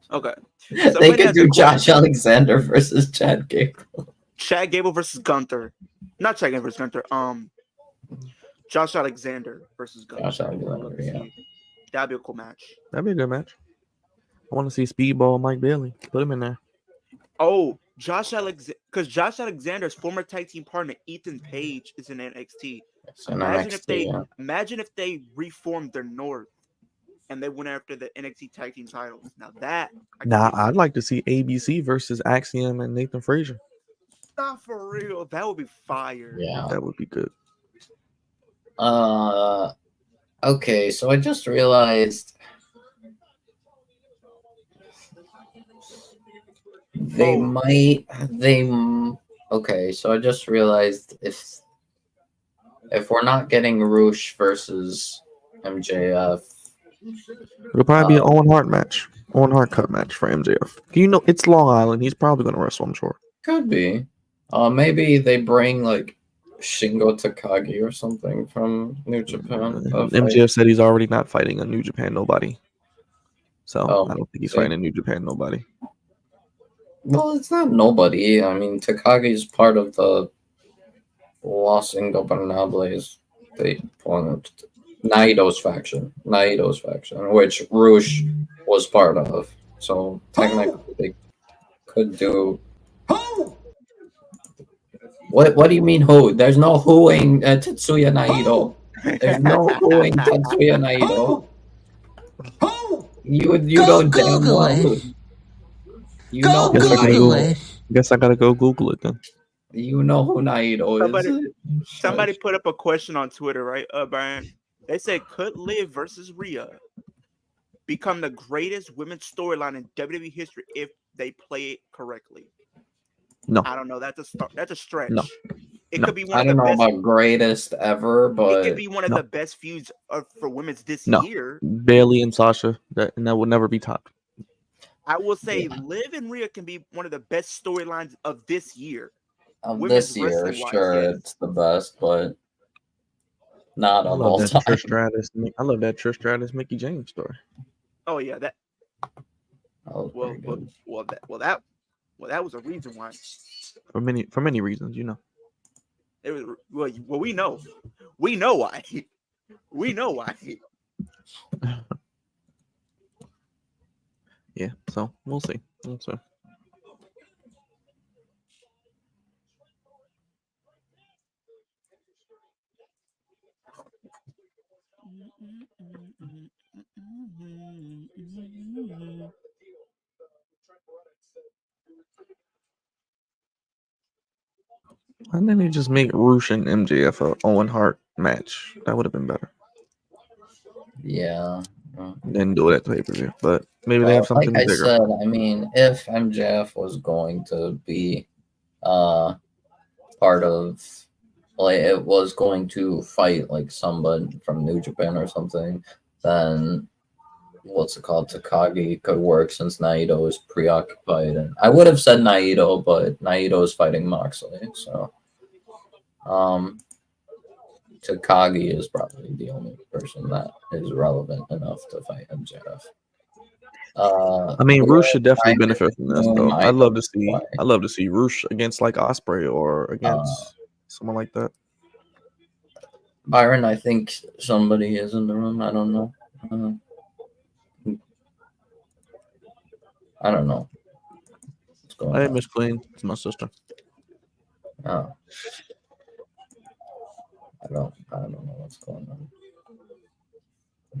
Okay. They could do Josh Alexander versus Chad Gable. Chad Gable versus Gunther. Not Chad Gable versus Gunther. Josh Alexander versus Gunther. Josh Alexander, yeah. That'd be a cool match. That'd be a good match. I want to see Speedball Mike Bailey. Put him in there. Oh, Josh Alexander's former tag team partner Ethan Page is in NXT. Imagine if they reformed their North and they went after the NXT tag team titles. I'd like to see ABC versus Axiom and Nathan Frazier. Not for real. That would be fire. Yeah, that would be good. Okay, so I just realized. They Oh. might. Okay, so I just realized if we're not getting Roosh versus MJF, It'll probably be an Owen Hart match. Owen Hart cut match for MJF. You know, it's Long Island. He's probably going to wrestle, I'm sure. could be. Maybe they bring like Shingo Takagi or something from New Japan. MJF said he's already not fighting a New Japan nobody. So Oh, I don't think he's see. fighting a New Japan nobody. Well, it's not nobody. I mean, Takagi's part of the Los Ingobernables. They wanted Naito's faction, which Roosh was part of. So technically, they could do. What do you mean who? There's no whoing Tetsuya Naito. There's no whoing Tetsuya Naito. You don't damn well. You know who Naito is. Guess I gotta go Google it then. You know who Naito is. Somebody put up a question on Twitter, right, Brian? They said, could Liv versus Rhea become the greatest women's storyline in WWE history if they play it correctly? No. I don't know. That's a stretch. No. It No. could be one I of the don't know best. about greatest ever, but It could be one of the best feuds for women's this No. year. Bailey and Sasha, that will never be topped. I will say Liv and Rhea can be one of the best storylines of this year. of this year, wrestling-wise, sure, yes. it's the best, but not I of love all that time. Trish Stratus. I love that Trish Stratus Mickey James story. Oh yeah, that. That was pretty good. That was a reason why. For many reasons, you know. It was well. We know why. We know why. Yeah, so we'll see. And then you just make Roosh and MJF a Owen Hart match. That would have been better. Yeah. Then do it at the pay-per-view. But maybe they have something like I bigger. said, I mean, if MJF was going to be part of, like, it was going to fight like somebody from New Japan or something, then what's it called? Takagi could work since Naito is preoccupied. And I would have said Naito, but Naito is fighting Moxley, so Takagi is probably the only person that is relevant enough to fight MJF. I mean, Roosh should definitely benefit from this, though. I I'd love to see Roosh against like Osprey or against someone like that. Byron, I think somebody is in the room. I don't know. I don't know. What's going Hey, on? Miss Clean, it's my sister. Oh. I don't know what's going on.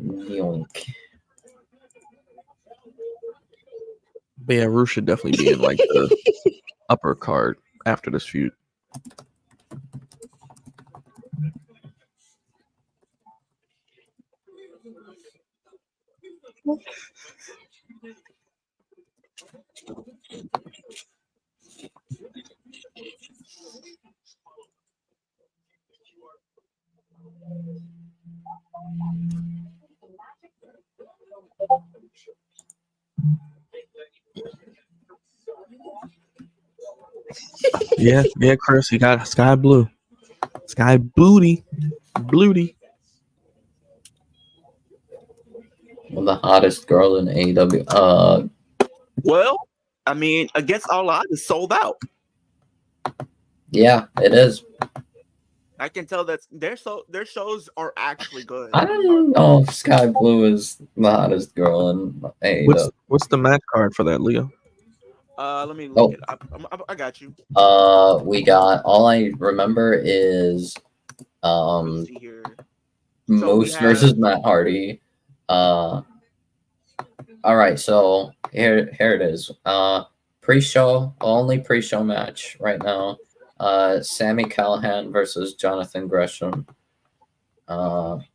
Yoink. But yeah, Roosh should definitely be in like the upper card after this feud. Yeah, Chris, he got sky blue, sky booty, bluty. Well, the hottest girl in AEW. Well, I mean, against all odds, it's sold out. Yeah, it is. I can tell that their shows are actually good. I don't know if Sky Blue is the hottest girl in AEW. What's the match card for that, Leo? Let me look it up. I got you. We got, all I remember is See here. Moose versus Matt Hardy. All right, so here it is. Pre-show, only pre-show match right now. Sami Callihan versus Jonathan Gresham.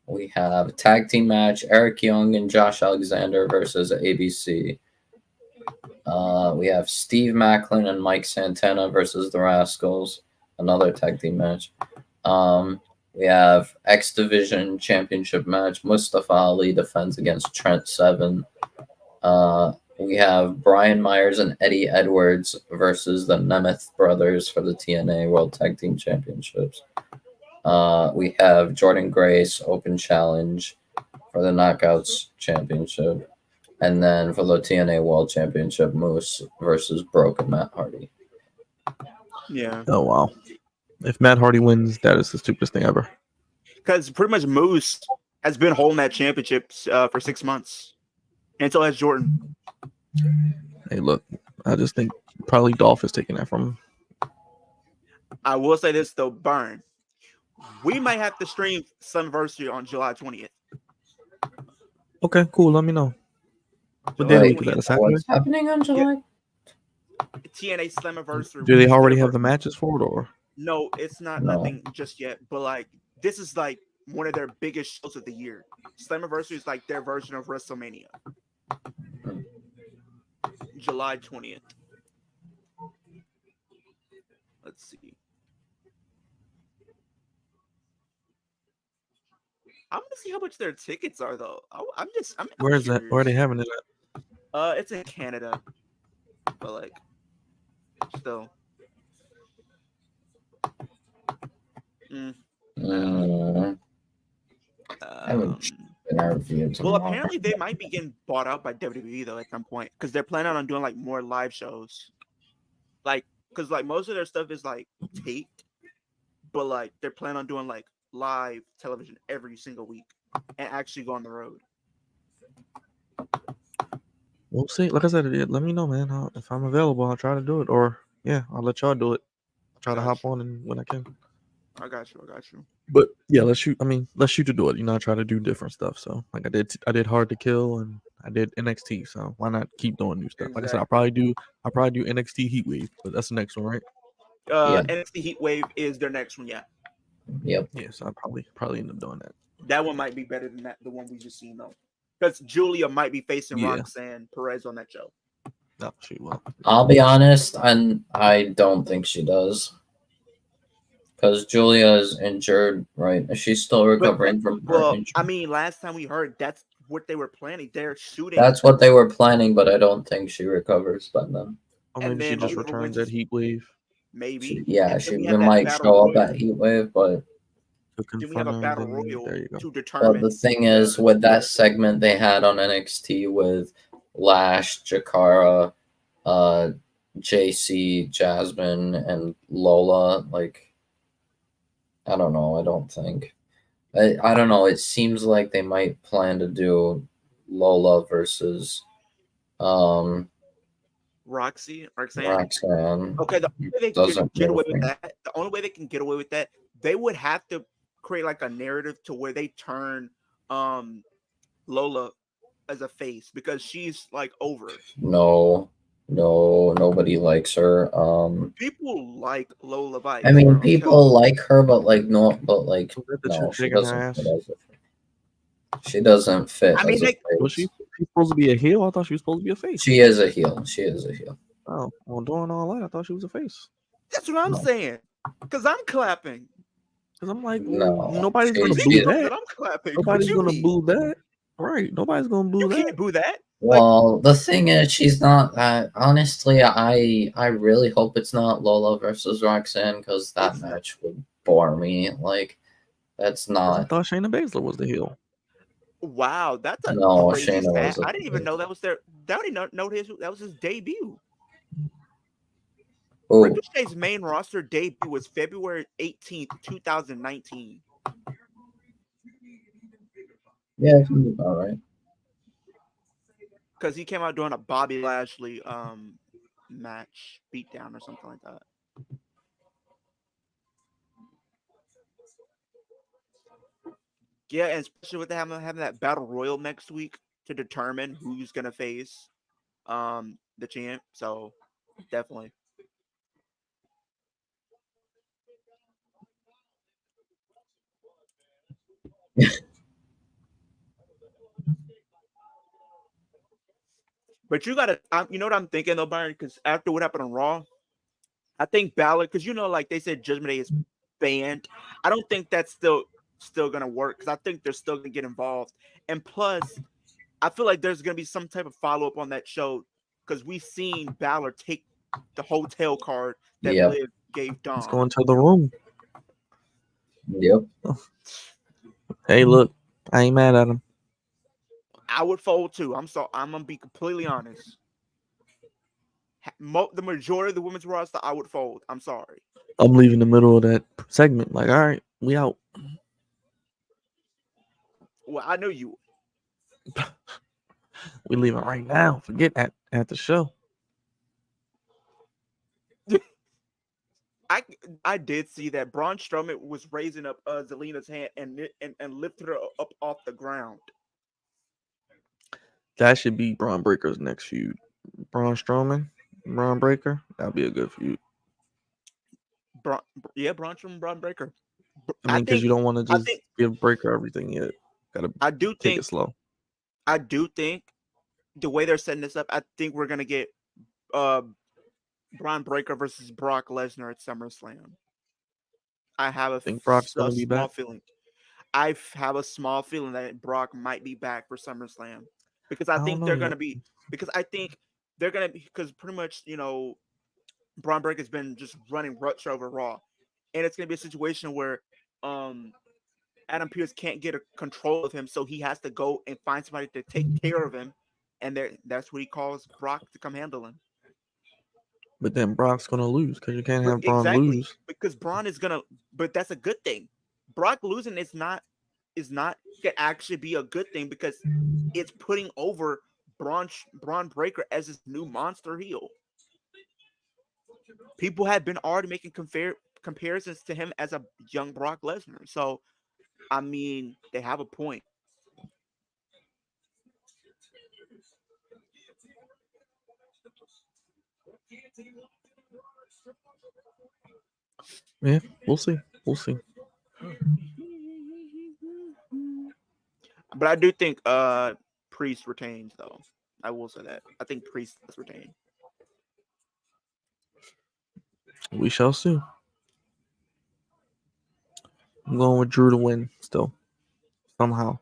We have a tag team match, Eric Young and Josh Alexander versus ABC. We have Steve Macklin and Mike Santana versus the Rascals, another tag team match. We have X Division Championship match. Mustafa Ali defends against Trent Seven. We have Brian Myers and Eddie Edwards versus the Nemeth brothers for the TNA World Tag Team Championships. We have Jordan Grace Open Challenge for the Knockouts Championship. And then for the TNA World Championship, Moose versus Broken Matt Hardy. Yeah. Oh wow! If Matt Hardy wins, that is the stupidest thing ever. Because pretty much Moose has been holding that championship for 6 months. And so has Jordan. Hey, look, I just think probably Dolph is taking that from him. I will say this though, Burn. We might have to stream Slammiversary on July 20th. Okay, cool. Let me know. What July day of the week 20th. is that? A Saturday? What's happening on July? TNA Slammiversary. Do they already have Slammiversary. the matches for it, or? No, it's not No. nothing just yet. But like, this is like one of their biggest shows of the year. Slammiversary is like their version of WrestleMania. July 20th. Let's see. I'm gonna see how much their tickets are though. I'm Where is that? Where are they curious. having it at? It's in Canada, but like, still. I haven't been our review Well, apparently they might be getting bought out by WWE though at some point because they're planning on doing like more live shows, like because like most of their stuff is like taped, but like they're planning on doing like live television every single week and actually go on the road. We'll see. Like I said, let me know, man. If I'm available, I'll try to do it. Or yeah, I'll let y'all do it. I'll try to hop on and when I can. I got you. But yeah, let's shoot. I mean, let's shoot to do it. You know, I try to do different stuff. So like I did Hard to Kill and I did NXT. So why not keep doing new stuff? Like I said, I'll probably do NXT Heatwave, but that's the next one, right? NXT Heatwave is their next one. Yeah. Yep. Yeah, so I'll probably end up doing that. That one might be better than the one we just seen though, because Julia might be facing Yeah. Roxanne Perez on that show. No, she will. I'll be honest, and I don't think she does. Because Julia is injured, right? She's still recovering from her injury. I mean, last time we heard that's what they were planning. They're shooting. That's what they were planning, but I don't think she recovers by then. Or maybe she just returns at Heatwave. Maybe. She might show up at Heatwave, but then we have a battle royal to determine. Well, the thing is, with that segment they had on NXT with Lash, Jakara, JC, Jasmine, and Lola, like, I don't know. I don't think. I don't know. It seems like they might plan to do Lola versus Roxanne. Roxanne. Okay, the only way they can get away with that, they would have to create like a narrative to where they turn Lola as a face because she's like over. No, nobody likes her. People like Lola Vice. I mean, people like her, but no, she doesn't fit as she doesn't fit. I mean, was she's supposed to be a heel? I thought she was supposed to be a face. She is a heel. Oh, well, doing all that, I thought she was a face. That's what I'm saying. Because I'm clapping. Because I'm like, no, nobody's gonna boo that. I'm clapping. Nobody's gonna boo that. Right? Nobody's gonna boo that. You can't boo that. Well, the thing is, she's not. Honestly, I really hope it's not Lola versus Roxanne because that match would bore me. Like, that's not. I thought Shayna Baszler was the heel. Wow, that's a crazy Shayna stat. I didn't even know that was their. That was his debut. Ooh. Ricochet's main roster debut was February 18th, 2019. Yeah, all right. Because he came out doing a Bobby Lashley match beatdown or something like that. Yeah, and especially with them having that battle royal next week to determine who's gonna face the champ. So definitely. But you gotta, you know what I'm thinking though, Byron? Because after what happened on Raw, I think Balor, because like they said, Judgment Day is banned. I don't think that's still gonna work because I think they're still gonna get involved. And plus, I feel like there's gonna be some type of follow up on that show because we've seen Balor take the hotel card that Yep. Liv gave Let's Dom. go into the room. Yep. Hey, look, I ain't mad at him. I would fold too. I'm gonna be completely honest. The majority of the women's roster, I would fold. I'm sorry. I'm leaving the middle of that segment. Like, all right, we out. Well, I know you. We leaving right now. Forget that at the show. I did see that Braun Strowman was raising up Zelina's hand and lifted her up off the ground. That should be Braun Breaker's next feud. Braun Strowman, Braun Breaker. That'd be a good feud. Braun Strowman, Braun Breaker. I mean, because you don't want to just give Breaker everything yet. I do take think it slow. I do think the way they're setting this up, I think we're gonna get Braun Breaker versus Brock Lesnar at SummerSlam. I have a Think Brock's gonna be small back? feeling. I have a small feeling that Brock might be back for SummerSlam because I think they're gonna be because pretty much Braun Breaker has been just running rush over Raw, and it's gonna be a situation where Adam Pearce can't get a control of him, so he has to go and find somebody to take care of him, and that's what he calls Brock to come handle him. But then Brock's gonna lose because you can't have Braun lose. Because Braun is gonna. But that's a good thing. Brock losing is not can actually be a good thing because it's putting over Braun Breaker as his new monster heel. People have been already making comparisons to him as a young Brock Lesnar. So, I mean, they have a point. Yeah, we'll see. We'll see. But I do think Priest retains, though. I will say that. I think Priest does retain. We shall see. I'm going with Drew to win still. Somehow.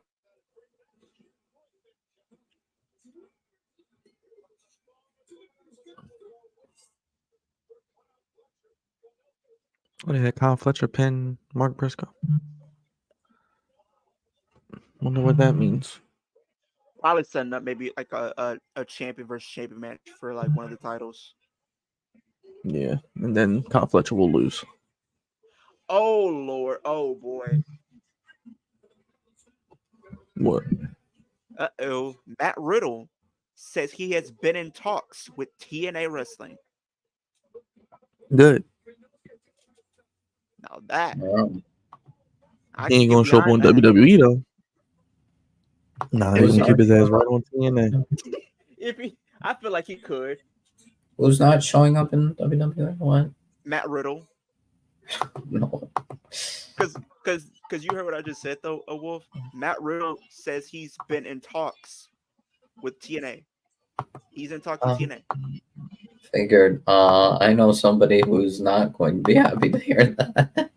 What the heck? Kyle Fletcher pinned Mark Briscoe. Wonder what that means. Probably setting up maybe like a champion versus champion match for like one of the titles. Yeah, and then Kyle Fletcher will lose. Oh Lord! Oh boy! What? Uh-oh. Matt Riddle says he has been in talks with TNA Wrestling. Good. Now that he ain't gonna show up on WWE though. Nah, he's gonna keep his ass right on TNA. I feel like he could. Who's not showing up in WWE? What? Matt Riddle. No. Because you heard what I just said though, Wolf. Matt Riddle says he's been in talks with TNA. He's in talks with TNA. Figured. I know somebody who's not going to be happy to hear that.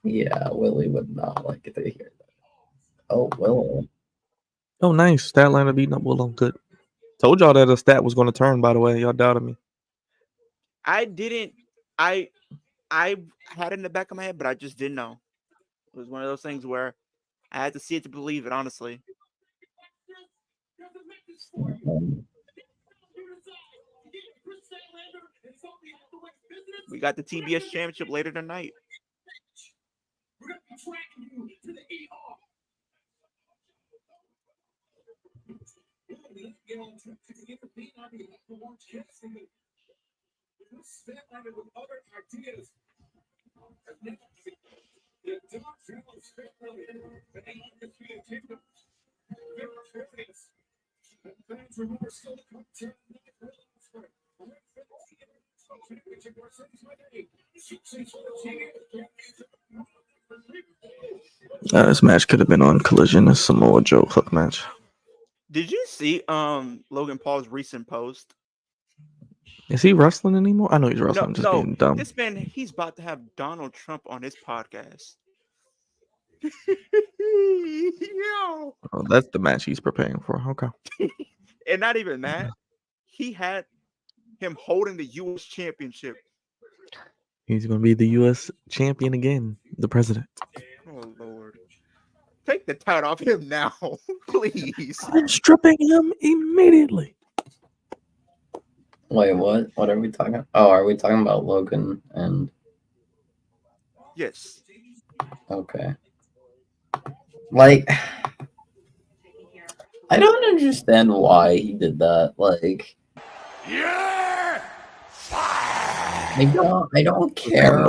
Yeah, Willie would not like it to hear that. Oh, Willow. Oh, nice. Statlander beating up Willow. Good. Told y'all that a stat was going to turn, by the way. Y'all doubted me. I didn't. I had it in the back of my head, but I just didn't know. It was one of those things where I had to see it to believe it, honestly. We got the TBS Championship later tonight. This match could have been on Collision, a Samoa Joe hook match. Did you see Logan Paul's recent post? Is he wrestling anymore? I know he's wrestling. Just being dumb. This man, he's about to have Donald Trump on his podcast. Yo. Oh, that's the match he's preparing for. Okay. And not even that. He had him holding the U.S. championship. He's going to be the U.S. champion again, the president. Oh, Lord. Take the title off him now, please. I'm stripping him immediately. Wait, what? What are we talking about? Oh, are we talking about Logan and... Yes. Okay. Like, I don't understand why he did that. Like, I don't care.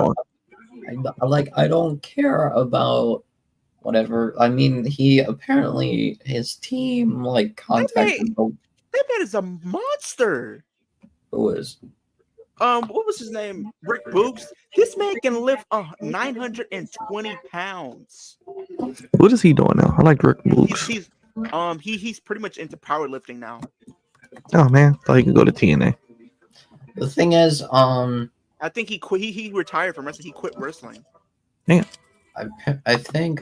I don't care about whatever. I mean, he apparently, his team, like, contacted... That man is a monster. Who is? What was his name? Rick Boogs. This man can lift 920 pounds. What is he doing now? I like Rick Boogs. He's pretty much into powerlifting now. Oh man, thought he could go to TNA. The thing is, I think he quit. He retired from wrestling. He quit wrestling. Damn. I think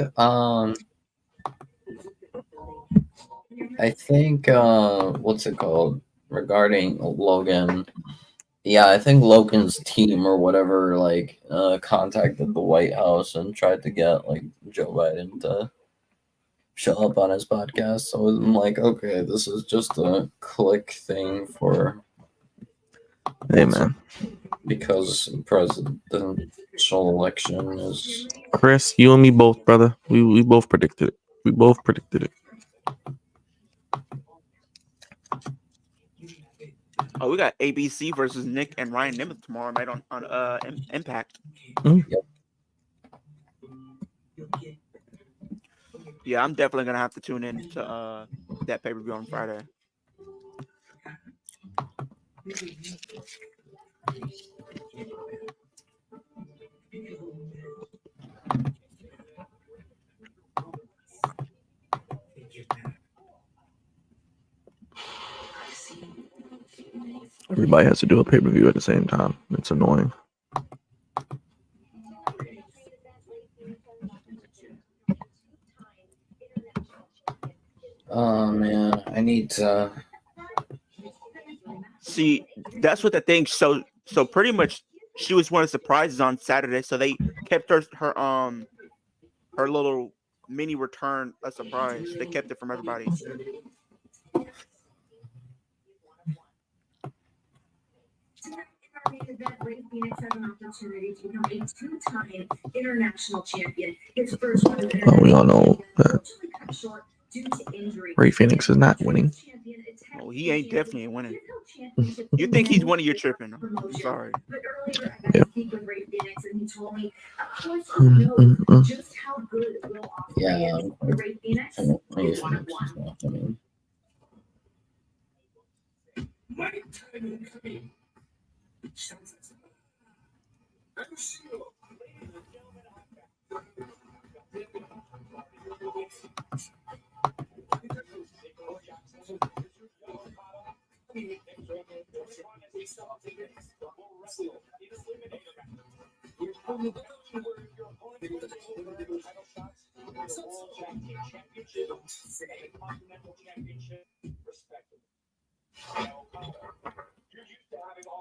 what's it called regarding Logan? Yeah, I think Logan's team or whatever like contacted the White House and tried to get like Joe Biden to show up on his podcast. So I'm like, okay, this is just a click thing for Hey man, because presidential election is. Chris, you and me both, brother. We both predicted it. We both predicted it. Oh, we got ABC versus Nick and Ryan Nemeth tomorrow night on Impact. Yep. Yeah, I'm definitely gonna have to tune in to that pay-per-view on Friday. Everybody has to do a pay-per-view at the same time. It's annoying. Oh man, I need to see. That's what the thing. So pretty much, she was one of the surprises on Saturday. So they kept her little mini return a surprise. They kept it from everybody. Event, Ray Phoenix has an opportunity to become a two-time international champion. His first one. We all know that Ray Phoenix is not winning. Oh, he ain't definitely winning. You think he's winning? You're tripping. I'm sorry. Yeah. Yeah.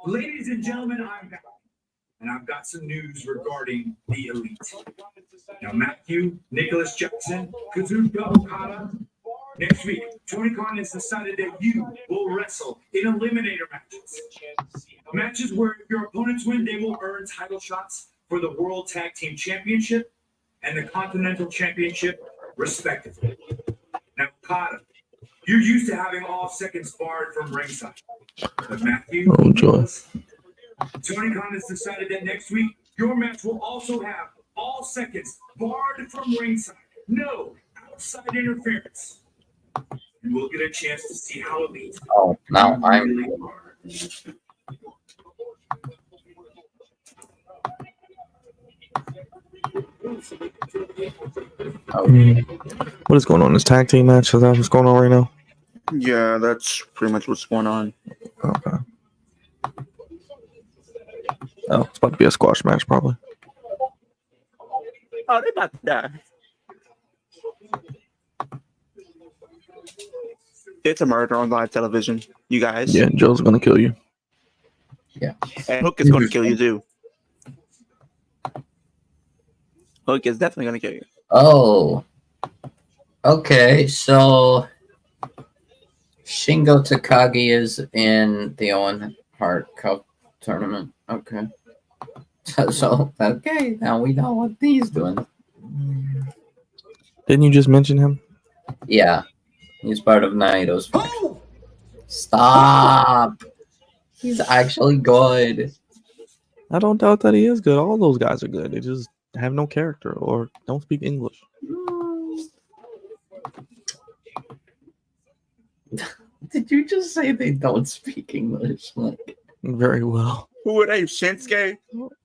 Ladies and gentlemen, I've got some news regarding the Elite. Now, Matthew, Nicholas Jackson, Kazuchika Okada. Next week, Tony Khan has decided that you will wrestle in eliminator matches. Matches where if your opponents win, they will earn title shots for the World Tag Team Championship and the Continental Championship, respectively. Now, Okada, you're used to having all seconds barred from ringside. But Matthew, Nicholas, Tony Khan has decided that next week, your match will also have all seconds barred from ringside. No outside interference. You will get a chance to see how elite. Oh, now I'm. Really are. What is going on? This tag team match? Is that what's going on right now? Yeah, that's pretty much what's going on. Okay. Oh, it's about to be a squash match, probably. Oh, they about to die. It's a murder on live television, you guys. Yeah, Joe's gonna kill you. Yeah. And Hook is going to kill you too. Hook is definitely going to kill you. Oh. Okay, so Shingo Takagi is in the Owen Hart Cup tournament. Okay. So okay, now we know what he's doing. Didn't you just mention him? Yeah. He's part of Naito's faction. Stop! He's actually good. I don't doubt that he is good. All those guys are good. They just have no character or don't speak English. Did you just say they don't speak English? Like, Very well. Who are they? Shinsuke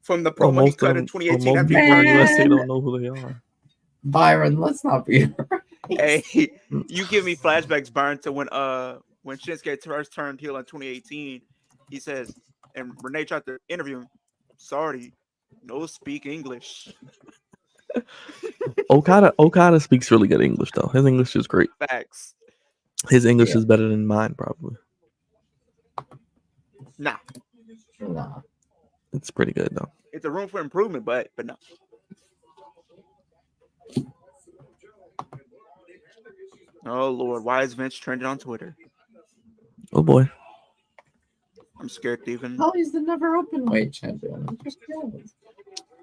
from the Well, promo he most cut of in them, 2018 most after people he in turned the heel. USA don't know who they are. Byron, let's not be. Hey, you give me flashbacks, Byron, to when Shinsuke first turned heel in 2018. He says, and Renee tried to interview him. Sorry, no speak English. Okada speaks really good English though. His English is great. Facts. His English is better than mine, probably. Nah. It's pretty good though. It's a room for improvement, but no. Oh Lord, why is Vince trending on Twitter? Oh boy. I'm scared, Steven. Oh, he's the never open weight champion. I'm just curious.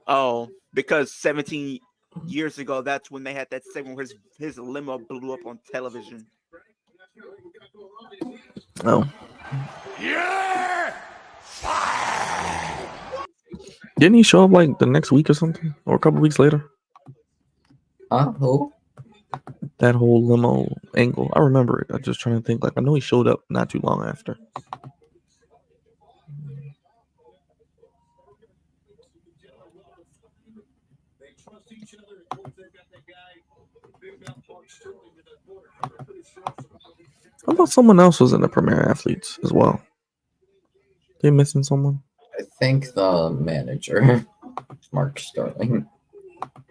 Oh, because 17 years ago, that's when they had that segment where his limo blew up on television. Oh. Yeah! Didn't he show up like the next week or something? Or a couple weeks later? Who? That whole limo angle. I remember it. I'm just trying to think. Like, I know he showed up not too long after. I thought someone else was in the Premier Athletes as well. They missing someone? I think the manager, Mark Sterling.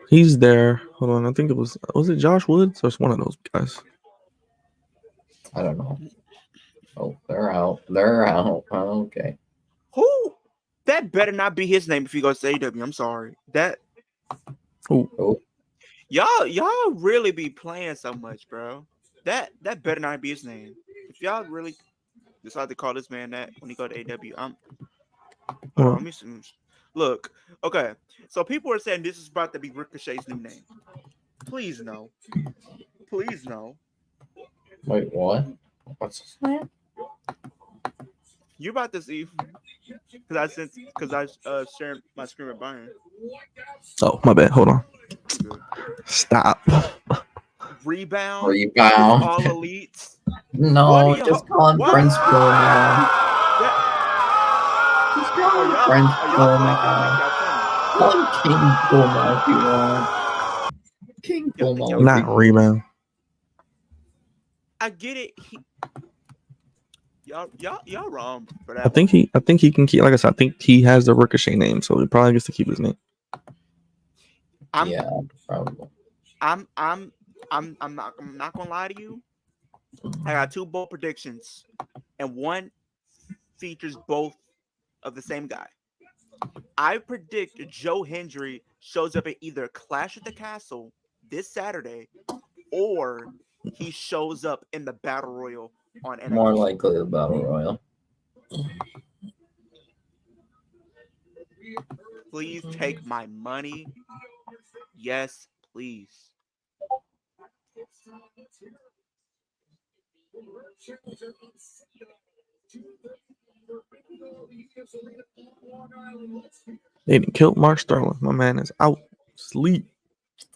He's there. Hold on. I think it was it Josh Woods or it's one of those guys? I don't know. Oh, they're out. They're out. Oh, okay. Who? That better not be his name if he goes to AEW. I'm sorry. That. Oh. Y'all really be playing so much, bro. That better not be his name. If y'all really decide to call this man that when he go to AEW, let me see. Look, okay. So people are saying this is about to be Ricochet's new name. Please no. Please no. Wait, what? What's his name? You're about to see because I shared my screen with Byron. Oh, my bad. Hold on. Stop. Rebound. All elites. No, just call him Prince Puma. Just call him Prince Puma. Call him King Puma if you want. King Puma. Not Rebound. I get it. Y'all wrong for that. I think he can keep. Like I said, I think he has the Ricochet name, so he probably gets to keep his name. Yeah, probably. I'm not gonna lie to you. I got two bold predictions, and one features both of the same guy. I predict Joe Hendry shows up at either Clash at the Castle this Saturday, or he shows up in the Battle Royal on NXT. More likely the Battle Royal. Please take my money. Yes, please. They didn't kill Mark Sterling. My man is out. Sleep.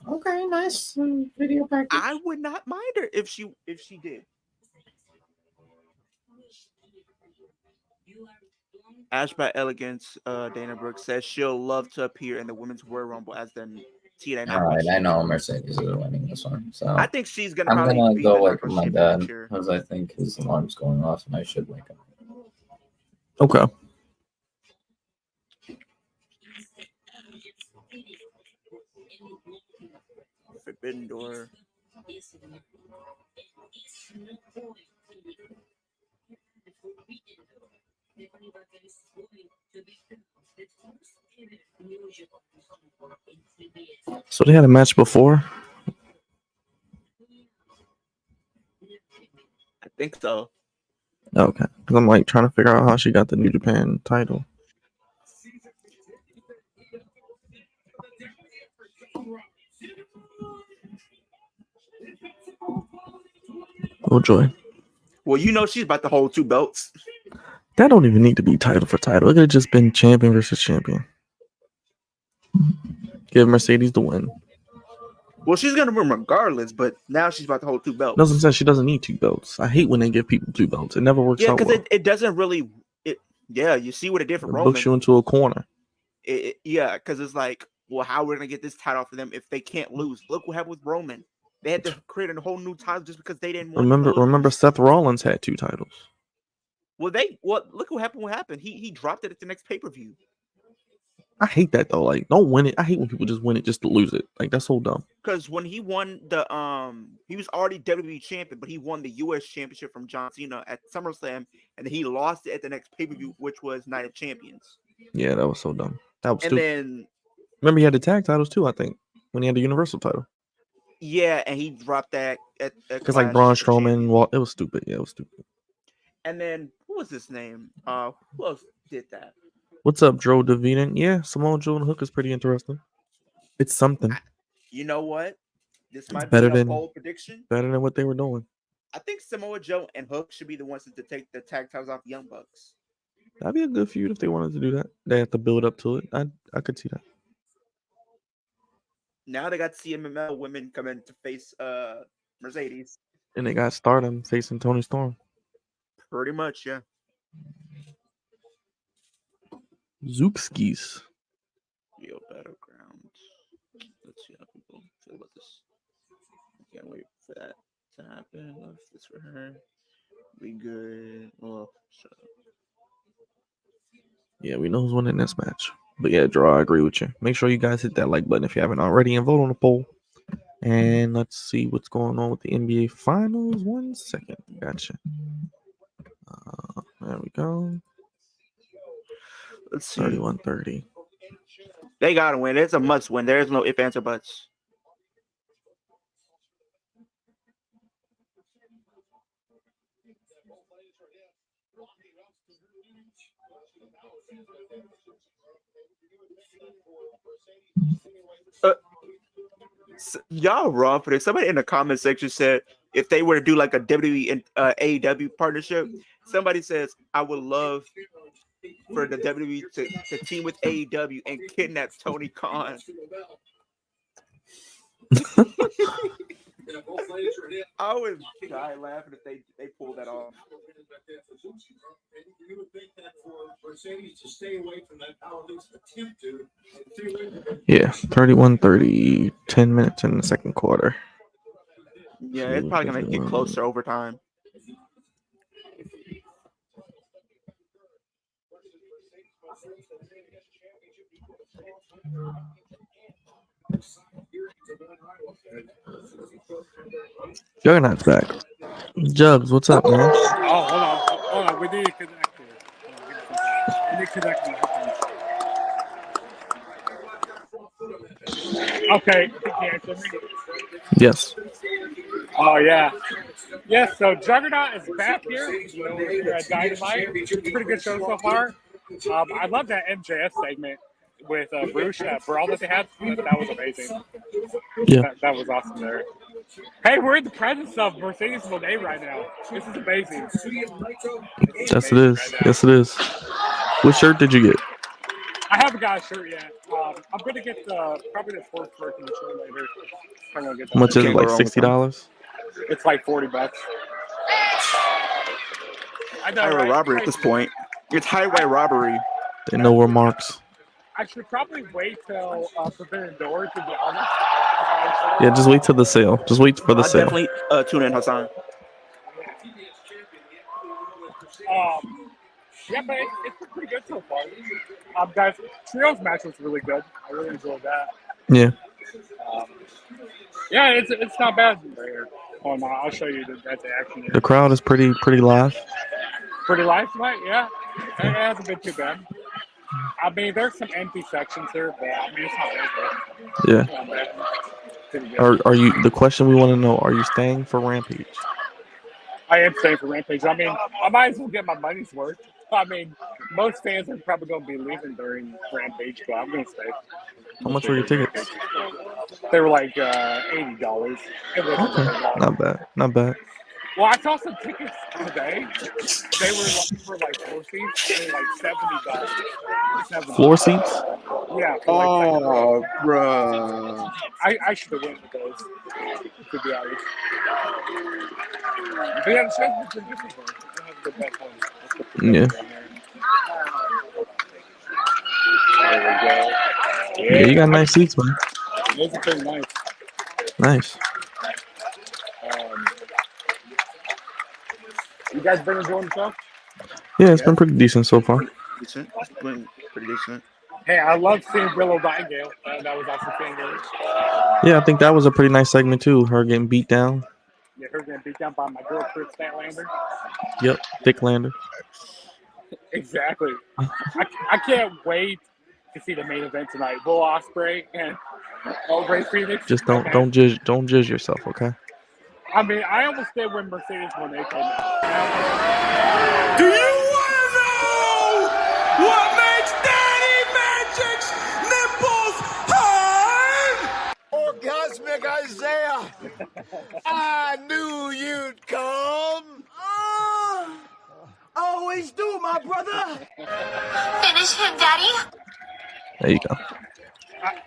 Okay, nice video package. I would not mind her if she did. Ash by Elegance, Dana Brooks says she'll love to appear in the Women's Royal Rumble as the TNA. All right, I know Mercedes is winning this one, so I think she's gonna I'm probably gonna be go the with Knockouts my champion dad next year. because I think his alarm's going off and I should wake up. Okay. Forbidden Door. So they had a match before. I think so. Okay, because I'm like trying to figure out how she got the New Japan title. Oh joy. Well, you know she's about to hold 2 belts. That don't even need to be title for title. It could have just been champion versus champion. Give Mercedes the win. Well, she's gonna win regardless, but now she's about to hold 2 belts. No, I'm saying she doesn't need 2 belts. I hate when they give people 2 belts. It never works Yeah, out because well. it doesn't really. Yeah, you see what it did for It Roman. books you into a corner. Yeah, because it's like, well, how we're gonna get this title for them if they can't lose? Look what happened with Roman. They had to create a whole new title just because they didn't want to lose. Remember Seth Rollins had 2 titles. Well, look what happened. What happened? He dropped it at the next pay-per-view. I hate that though. Like, don't win it. I hate when people just win it just to lose it. Like, that's so dumb. Because when he won he was already WWE champion, but he won the US championship from John Cena at SummerSlam, and then he lost it at the next pay-per-view, which was Night of Champions. Yeah, that was so dumb. That was And stupid. then Remember, he had the tag titles too, I think, when he had the Universal title. yeah, and he dropped that at Because like Clash Braun as a champion. Strowman, well, it was stupid. Yeah, it was stupid. And then who was his name? Who else did that? What's up, Joe Devine? Yeah, Samoa Joe and Hook is pretty interesting. It's something. You know what? This might better be a than- bold prediction. Better than what they were doing. I think Samoa Joe and Hook should be the ones to take the tag titles off Young Bucks. That'd be a good feud if they wanted to do that. They have to build up to it. I could see that. Now they got CMLL women coming to face Mercedes. And they got Stardom facing Tony Storm. Pretty much, yeah. Zookskis. Real Battleground. Let's see how people feel about this. I can't wait for that to happen. Love this for her. We good. Well, shut up. Yeah, we know who's winning this match. But yeah, Draw, I agree with you. Make sure you guys hit that like button if you haven't already and vote on the poll. And let's see what's going on with the NBA Finals. 1 second. Gotcha. There we go. Let's see. 31-30. They gotta win. It's a must win. There's no ifs, ands, or buts. Y'all wrong for this. Somebody in the comment section said if they were to do like a WWE and AEW partnership, somebody says I would love for the WWE to team with AEW and kidnap Tony Khan. I would die laughing if they pull that off. Yeah, 31-30. 10 minutes in the second quarter. Yeah, it's probably gonna get closer over time. Juggernaut's back. Jugs, what's up, man? Oh, hold on. We need to connect here. We need to connect here. Okay, can you answer me? Yes. Oh, yeah. Yes, so Juggernaut is back here. You know, here at Dynamite. Pretty good show so far. I love that MJF segment with Bruce, Brawl that they had. That was amazing. Yeah. That was awesome there. Hey, we're in the presence of Mercedes Monet right now. This is amazing. Yes, it is. Yes, it is. What shirt did you get? I haven't got a shirt yet. I'm going to get probably the fourth version shirt later. I'm gonna get that. How much is it? Can't Like go wrong with $60? It's like $40. I know, Highway right? robbery at this point. It's highway robbery. They know we're marks. I should probably wait till Forbidden Door, to be honest. Yeah, just wait till the sale. Just wait for the I'll sale. definitely tune in, Hassan. Yeah, but it's been pretty good so far. Guys, Trios match was really good. I really enjoyed that. Yeah. Yeah, it's not bad. Hold on, I'll show you that's the action here. The crowd is pretty live. Pretty live tonight, yeah. It hasn't been too bad. I mean, there's some empty sections here, but I mean, it's not bad. Yeah. It's not bad. Pretty good. Are you? The question we want to know: are you staying for Rampage? I am staying for Rampage. I mean, I might as well get my money's worth. I mean, most fans are probably going to be leaving during Rampage, but I'm going to stay. How much were your tickets? They were like $80. It wasn't Okay, very long. not bad, not bad. Well, I saw some tickets today. They were for like floor seats. They were like $70. Floor seats? Yeah. For like Bruh. I should have went with those, to be honest. But yeah, the show's been pretty good. They have a good back home. Yeah. There we go. Yeah, you got nice seats, man. Those are pretty nice. Nice. You guys been enjoying the show? Yeah, it's been pretty decent so far. Decent. It's been pretty decent. Hey, I love seeing Willow Nightingale. That was awesome seeing her. Yeah, I think that was a pretty nice segment too. Her getting beat down. Yeah, her getting beat down by my girl, Chris Statlander. Yep, Dick Lander. Exactly. I can't wait to see the main event tonight. Will Ospreay and Ray Phoenix. Just don't judge yourself, okay? I mean, I almost did when Mercedes Moné came out. Do you want to know what makes Daddy Magic's nipples hard? Orgasmic Isaiah, I knew you'd come. Always do, my brother. Finish him, Daddy. There you go.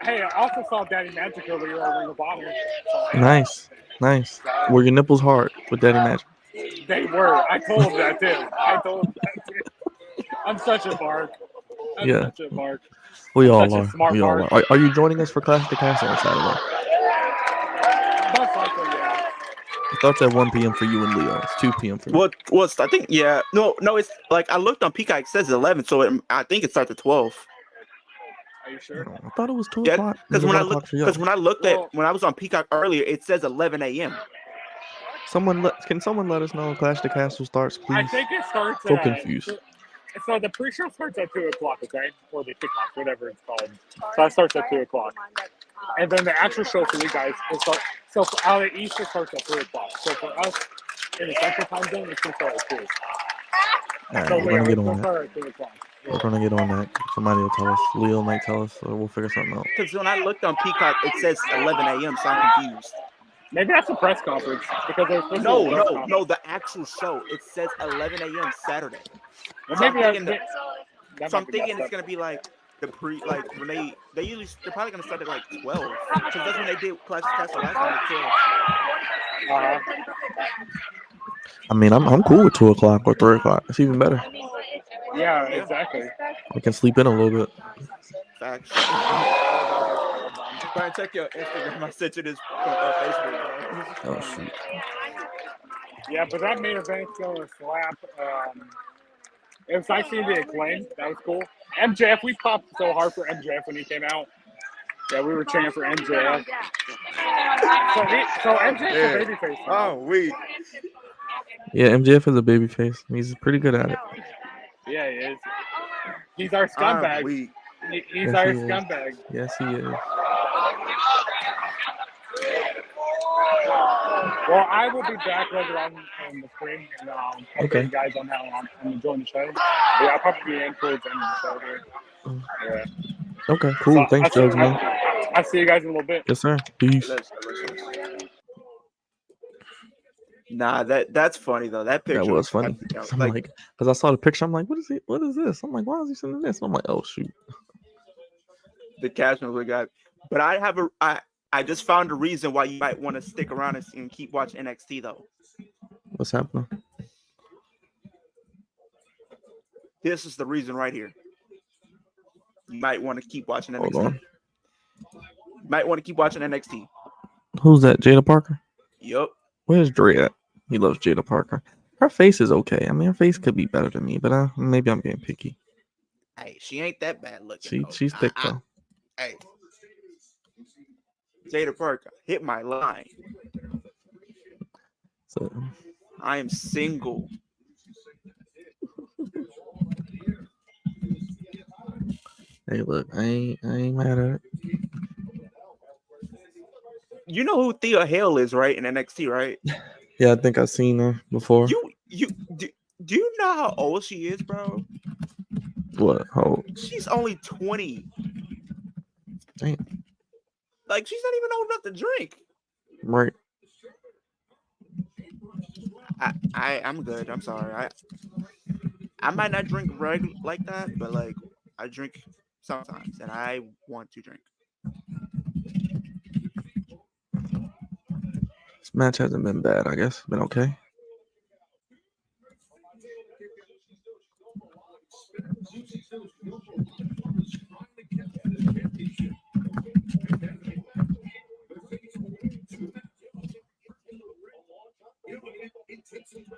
Hey, I also saw Daddy Magic earlier on Ring of Honor. Nice. Were your nipples hard with Daddy Magic? They were. I told him that too. I'm such a mark. Such a mark. We all Such a are. smart We all mark. are. Are you joining us for Clash to Castle on Saturday? Most likely, yeah. I thought it's at 1 p.m. for you and Leo. It's 2 p.m. for me. What's I think yeah. No, it's like I looked on Peacock, it says 11, so I think it starts at 12. Are you sure? I thought it was 2 Yeah, o'clock. because when I looked Well- at when I was on Peacock earlier, it says 11 a.m. Can someone let us know when Clash to Castle starts, please? I think it starts So at... confused. So the pre-show starts at 2 o'clock, okay? Or the kickoff, whatever it's called. So that starts at 2 o'clock. And then the actual show for you guys is so for out of East, it starts at 3 o'clock. So for us, in the Central Time Zone, it's going to start at 2. All right, So we're gonna get we'll on that. start at 2 o'clock. We're gonna get on that. Somebody will tell us. Leo might tell us, or we'll figure something out. Because when I looked on Peacock, it says 11 a.m. So I'm confused. Maybe that's a press conference because there's supposed to be a press conference. No, the actual show. It says 11 a.m. Saturday. Well, So I'm maybe thinking, that so I'm might be thinking messed it's gonna be like the when they're probably gonna start at like 12 because that's when they did Clash of Castle last time at 12. I mean, I'm cool with 2 o'clock or 3 o'clock. It's even better. Yeah, exactly. I can sleep in a little bit. Facts. Brian, check your Instagram. I sent you this Facebook. Bro. Oh shoot. Yeah, but that main event's gonna slap. It was nice seeing the Acclaim. That was cool. MJF, we popped so hard for MJF when he came out. Yeah, we were cheering for MJF. So MJF's a babyface now. Oh, we. Yeah, MJF is a babyface. He's pretty good at it. Yeah, he is. He's our scumbag. He's Yes, our he is. scumbag. Yes, he is. Well, I will be back later on the stream and Okay. update you guys on how I'm enjoying the show. Yeah, I'll probably be in towards the end of the show here. Yeah. Okay, cool. So, Thanks, Judge, man. I'll see you guys in a little bit. Yes, sir. Peace. Nah, that's funny though. That picture That was funny. I'm Like, like, because I saw the picture, I'm like, what is it? What is this? I'm like, why is he sending this? I'm like, oh shoot. the Cashman we got. But I just found a reason why you might want to stick around and keep watching NXT though. What's happening? This is the reason right here. You might want to keep watching Hold NXT. on. You might want to keep watching NXT. Who's that? Jada Parker? Yup. Where's Dre at? He loves Jada Parker. Her face is okay. I mean, her face could be better than me, but maybe I'm being picky. Hey, she ain't that bad looking. She's thick though. Hey, Jada Parker, hit my line. So, I am single. hey, look, I ain't mad at it. You know who Thea Hale is, right? In NXT, right? Yeah, I think I've seen her before. Do you know how old she is, bro? What? How? She's only 20. Damn. Like, she's not even old enough to drink. Right. I'm good. I'm sorry. I might not drink like that, but like I drink sometimes, and I want to drink. This match hasn't been bad, I guess. Been okay.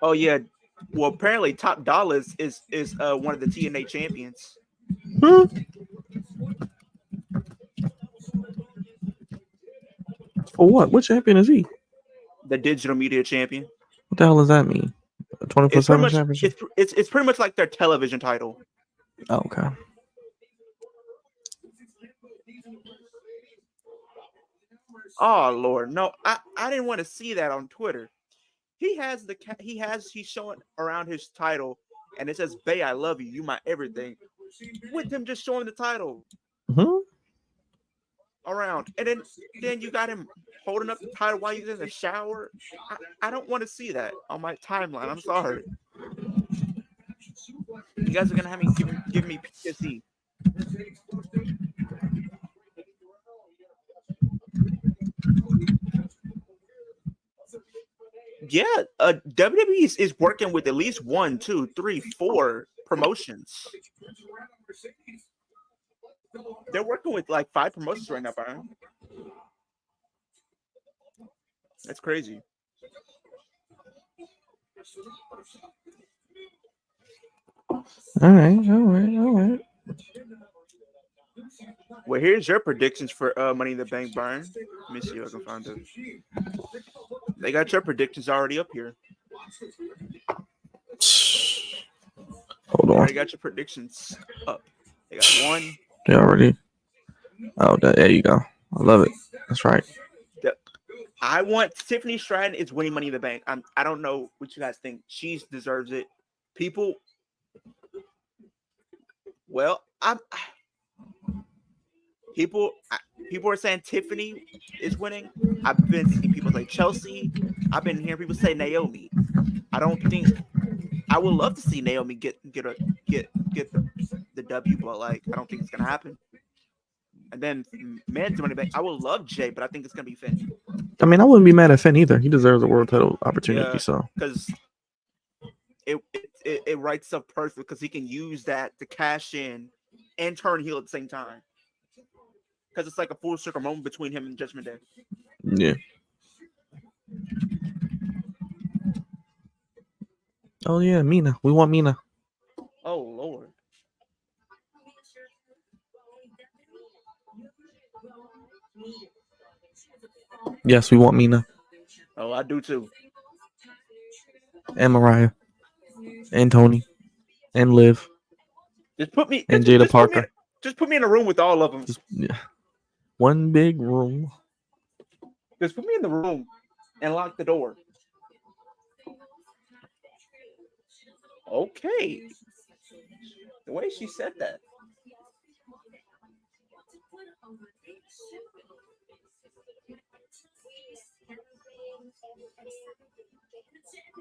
Oh yeah. Well, apparently Top Dollar is one of the TNA champions. For what? What champion is he? The digital media champion. What the hell does that mean? 24/7 championship? It's pretty much like their television title. Oh, okay. Oh Lord, no! I didn't want to see that on Twitter. He's showing around his title, and it says "Bae, I love you. You my everything." With him just showing the title around, and then you got him holding up the title while he's in the shower. I don't want to see that on my timeline. I'm sorry. You guys are gonna have me give me PTSD. Yeah, WWE is working with at least 1, 2, 3, 4 promotions. They're working with like 5 promotions right now, Byron. That's crazy. All right. Well, here's your predictions for Money in the Bank, Byron. Let me see if I can find them. They got your predictions already up here. Hold on. Already got your predictions up. They got 1. They already. Oh, there you go. I love it. That's right. I want Tiffany Stratton is winning Money in the Bank. I don't know what you guys think. She deserves it. People are saying Tiffany is winning. I've been seeing people say Chelsea. I've been hearing people say Naomi. I would love to see Naomi get the W, but like I don't think it's gonna happen. And then men's Money Bank, I would love Jay, but I think it's gonna be Finn. I mean, I wouldn't be mad at Finn either. He deserves a world title opportunity. So because it writes up perfect because he can use that to cash in and turn heel at the same time. Because it's like a full circle moment between him and Judgment Day. Yeah. Oh yeah, Mina. We want Mina. Oh Lord. Yes, we want Mina. Oh, I do too. And Mariah. And Tony. And Liv. Just put me and Jada Parker. Just put me in a room with all of them. One big room. Just put me in the room and lock the door. Okay. The way she said that.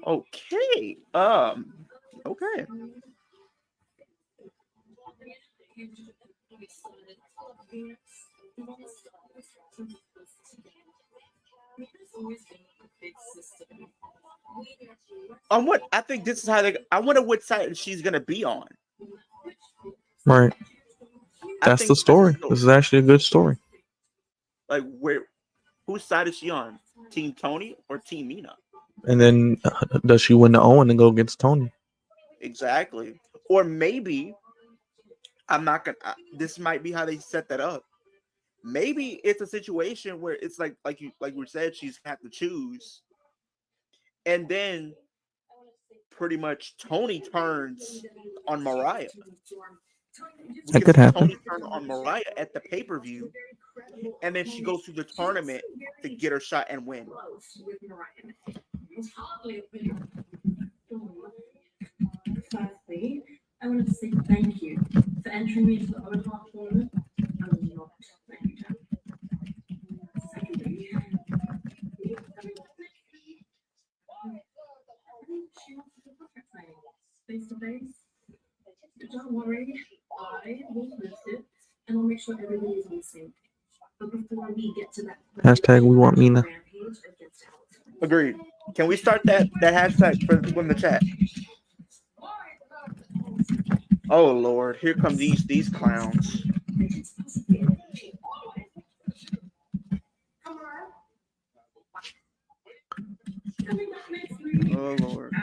Okay. Okay. I think this is how I wonder what side she's gonna be on. Right. That's the story. This is actually a good story. Like, whose side is she on? Team Tony or Team Mina? And then does she win the Owen and go against Tony? Exactly. Or maybe I'm not gonna. This might be how they set that up. Maybe it's a situation where it's like we said, she's have to choose, and then pretty much Tony turns on Mariah. That could happen. Tony turned on Mariah at the pay-per-view, and then she goes through the tournament to get her shot and win. Firstly, I wanted to say thank you for entering me into the Owen Hart tournament. I was not thank you. Secondly, she wants to do contract signing face to face. Don't worry, I will post it and I'll make sure everybody is on the same page. But before we get to that, Hashtag we want Mina. Agreed. Can we start that hashtag for people in the chat? Oh Lord, here come these clowns. Oh Lord.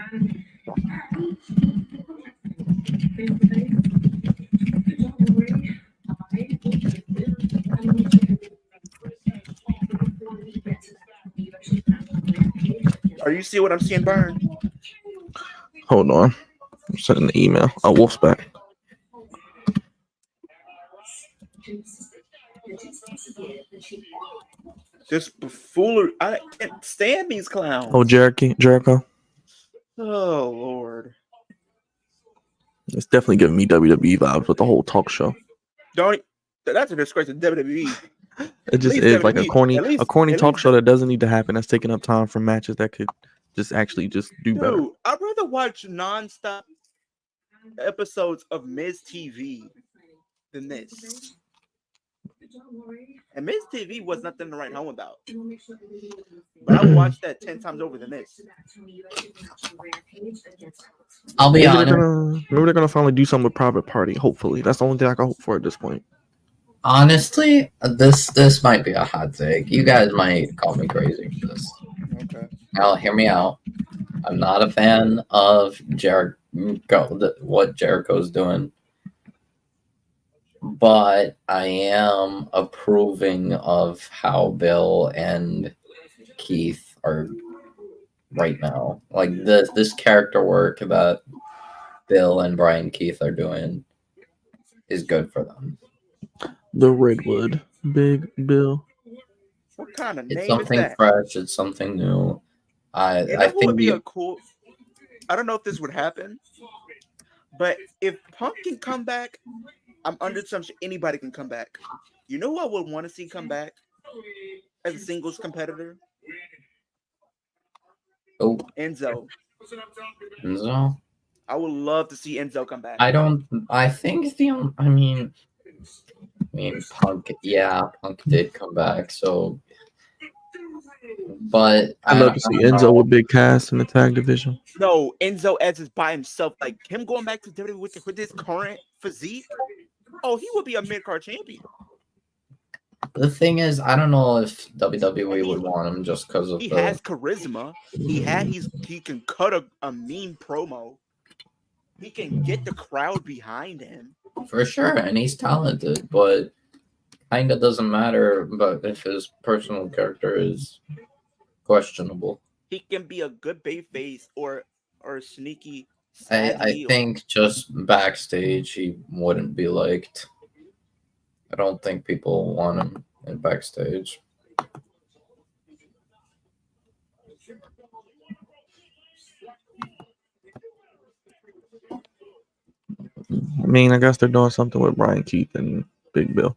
Are you seeing what I'm seeing, Burn? Hold on. I'm sending the email. Oh, Wolf's back. This buffoonery. I can't stand these clowns. Oh, Jericho. Oh Lord. It's definitely giving me WWE vibes with the whole talk show. That's a disgrace to WWE. It just is like a corny talk show that doesn't need to happen. That's taking up time from matches that could just actually just do better. I'd rather watch nonstop episodes of Miz TV than this. And Miz TV was nothing to write home about. But I would watch that 10 times over than this. I'll be honest. Maybe they're gonna finally do something with Private Party. Hopefully, that's the only thing I can hope for at this point. Honestly, this might be a hot take. You guys might call me crazy for this. Okay. Now, hear me out. I'm not a fan of what Jericho's doing, but I am approving of how Bill and Keith are right now. Like this character work that Bill and Brian Keith are doing is good for them. The Redwood Big Bill. What kind of It's name something is that? fresh. It's something new. I think would be a cool. I don't know if this would happen, but if Punk can come back, I'm under assumption anybody can come back. You know who I would want to see come back as a singles competitor? Oh, Enzo. Enzo. I would love to see Enzo come back. I think I mean, Punk. Yeah, Punk did come back. So, but I'd love to see Enzo with Big Cass in the tag division. No, Enzo as is by himself. Like him going back to WWE with his current physique. Oh, he would be a mid-card champion. The thing is, I don't know if WWE would want him just because of he has charisma. He can cut a mean promo. He can get the crowd behind him. For sure, and he's talented, but kind of doesn't matter. But if his personal character is questionable, he can be a good babyface or sneaky. I think just backstage he wouldn't be liked. I don't think people want him in backstage. I mean, I guess they're doing something with Brian Keith and Big Bill.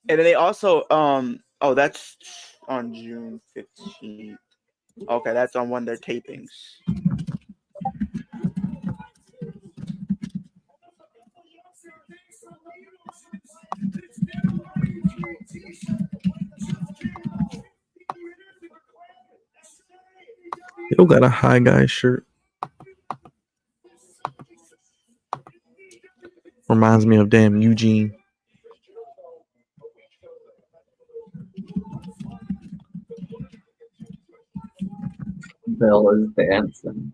And then they also that's on June 15th. Okay, that's on one of their tapings. You got a High Guy shirt. reminds me of damn Eugene. Bill is dancing.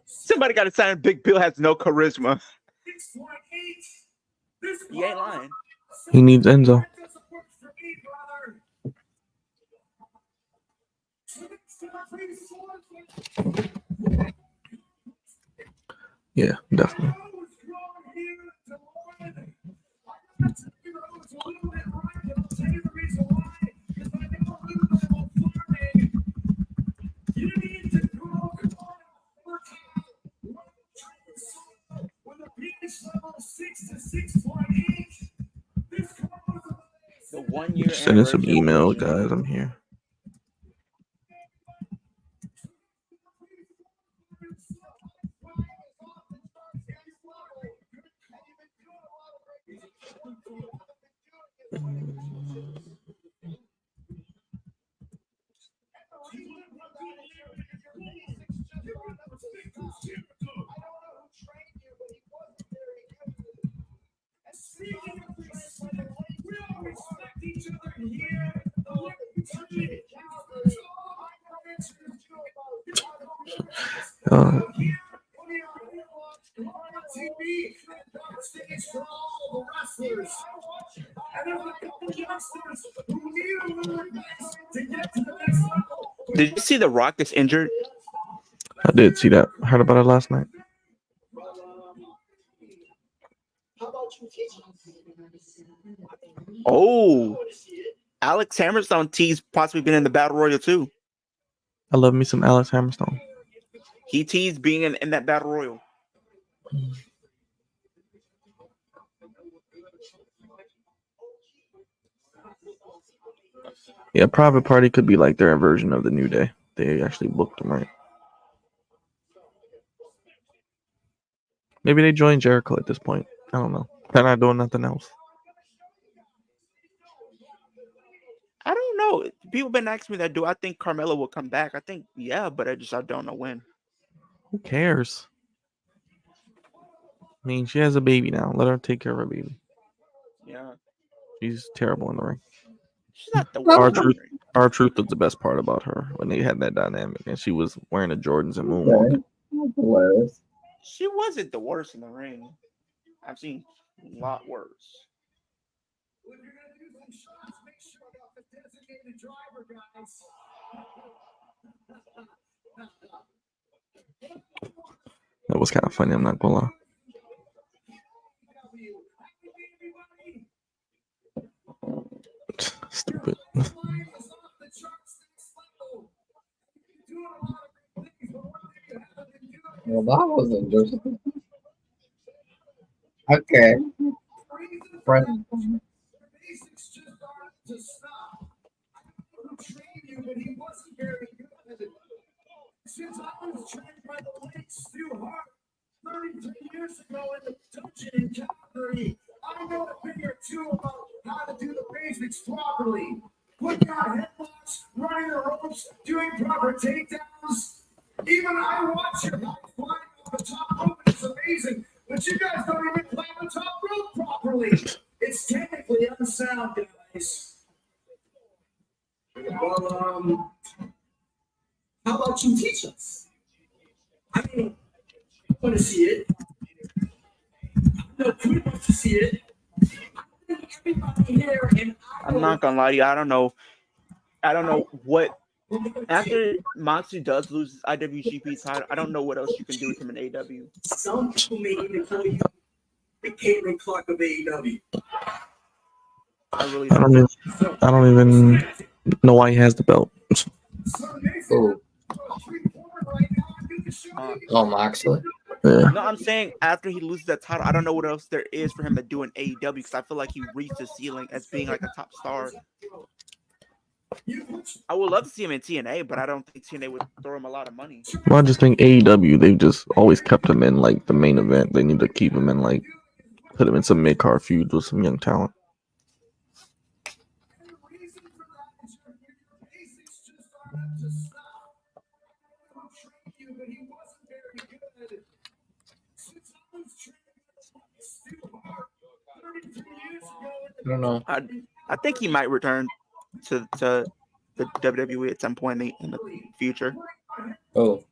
Somebody got to sign Big Bill has no charisma. He ain't lying. He needs Enzo. Yeah, definitely. The 1 year Sending some anniversary. emails, guys. I'm here. Did you see The Rock is injured? I did see that. I heard about it last night. Oh, Alex Hammerstone teased possibly being in the Battle Royal too. I love me some Alex Hammerstone. He teased being in that Battle Royal. Yeah, Private Party could be like their version of the New Day. They actually booked them right. Maybe they joined Jericho at this point. I don't know. They're not doing nothing else. I don't know. People been asking me that. Do I think Carmella will come back? I think yeah, but I don't know when. Who cares? I mean, she has a baby now. Let her take care of her baby. Yeah, She's terrible in the ring. she's not the worst. R-Truth was the best part about her when they had that dynamic, and she was wearing the Jordans and moonwalking. Hilarious. She wasn't the worst in the ring. I've seen a lot worse. That was kind of funny. I'm not gonna lie. Stupid. Well, that wasn't just okay. Friend. Since I was trained by the late Stu Hart 33 years ago in the dungeon in Calgary, I know a thing or two about how to do the basics properly. Putting out headlocks, running the ropes, doing proper takedowns. Even I watch your guys flying off the top rope, and it's amazing. But you guys don't even climb the top rope properly. It's technically unsound, guys. Well, how about you teach us? I mean, I want to see it. I know Quinn wants to see it. I think everybody here, and I'm not gonna lie to you. I don't know what after Moxley does lose his IWGP title. I don't know what else you can do with him in AEW. Some people may even call you the Caitlin Clark of AEW. I really I don't even know why he has the belt. Ooh. Oh, Moxley. Yeah. No, I'm saying after he loses that title, I don't know what else there is for him to do in AEW because I feel like he reached the ceiling as being like a top star. I would love to see him in TNA, but I don't think TNA would throw him a lot of money. Well, I just think AEW, they've just always kept him in like the main event. They need to keep him in like put him in some mid card feuds with some young talent. I don't know. I think he might return to the WWE at some point in the future. Oh,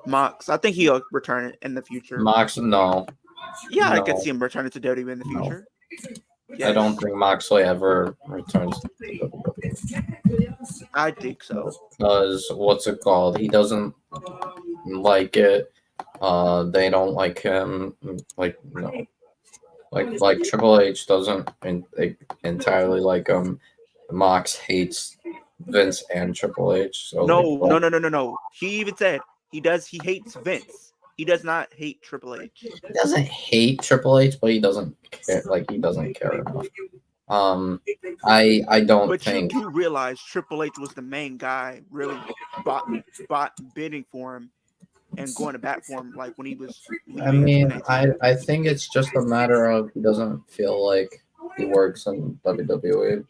Mox, I think he'll return in the future. Mox, no. Yeah, I No. could see him returning to WWE in the No. future. I don't think Moxley ever returns to WWE. I think so. Because what's it called? He doesn't like it. They don't like him. Like no. Like Triple H doesn't entirely like him. Mox hates Vince and Triple H. So No. He even said he hates Vince. He does not hate Triple H. He doesn't hate Triple H, but he doesn't care. Like he doesn't care enough. I don't think. But you do realize Triple H was the main guy really bidding for him and going to bat for him, like when he was. I mean, I think it's just a matter of he doesn't feel like he works in WWE.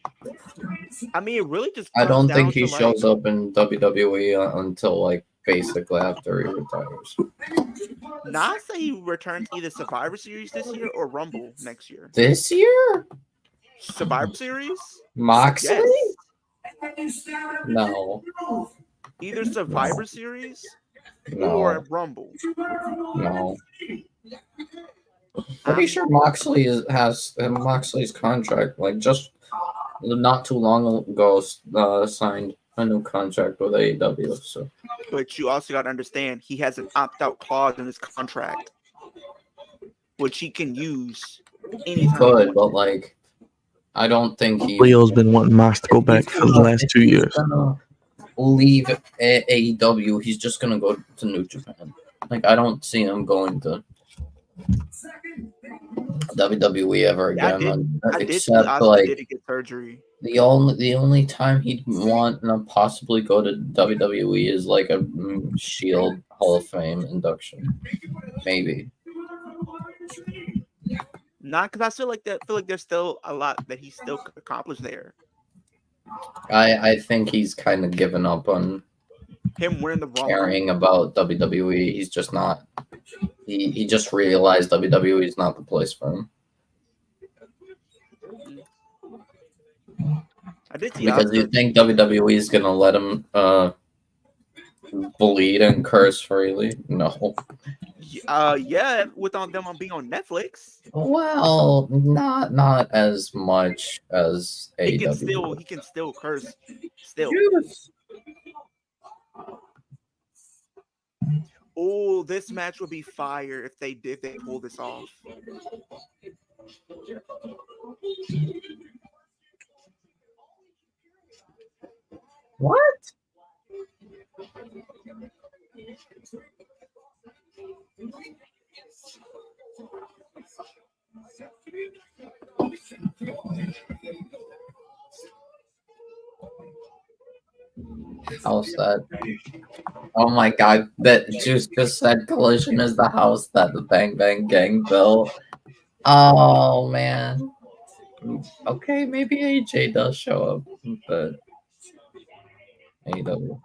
I mean, it really just. I don't think he he shows up in WWE until like basically after he retires. Nah, I say he returns either Survivor Series this year or Rumble next year. This year? Survivor Series? Moxley? Yes. No. Either Survivor Series No. or Rumble. No. Pretty sure Moxley has Moxley's contract. Like just not too long ago, signed a new contract with AEW. So. But you also got to understand he has an opt-out clause in his contract, which he can use anytime. He could, but like, I don't think he. Leo's been wanting Mox to go back for the last 2 years. Leave AEW. He's just gonna go to New Japan. Like I don't see him going to WWE ever again. Except like did get surgery. the only time he'd want to possibly go to WWE is like a Shield Hall of Fame induction, maybe. Not because I feel like there's still a lot that he still could accomplish there. I think he's kind of given up on him winning the Rumble. Caring about WWE. He's just not. He just realized WWE is not the place for him. Because you think WWE is gonna let him bleed and curse freely? No. Yeah, with them on being on Netflix. Well, not as much as AEW. He can still curse. Still. Yes. Oh, this match would be fire if they pull this off. What? House that. Oh my god, that Juice just said Collision is the house that the Bang Bang Gang built. Oh man. Okay, maybe AJ does show up, but AEW.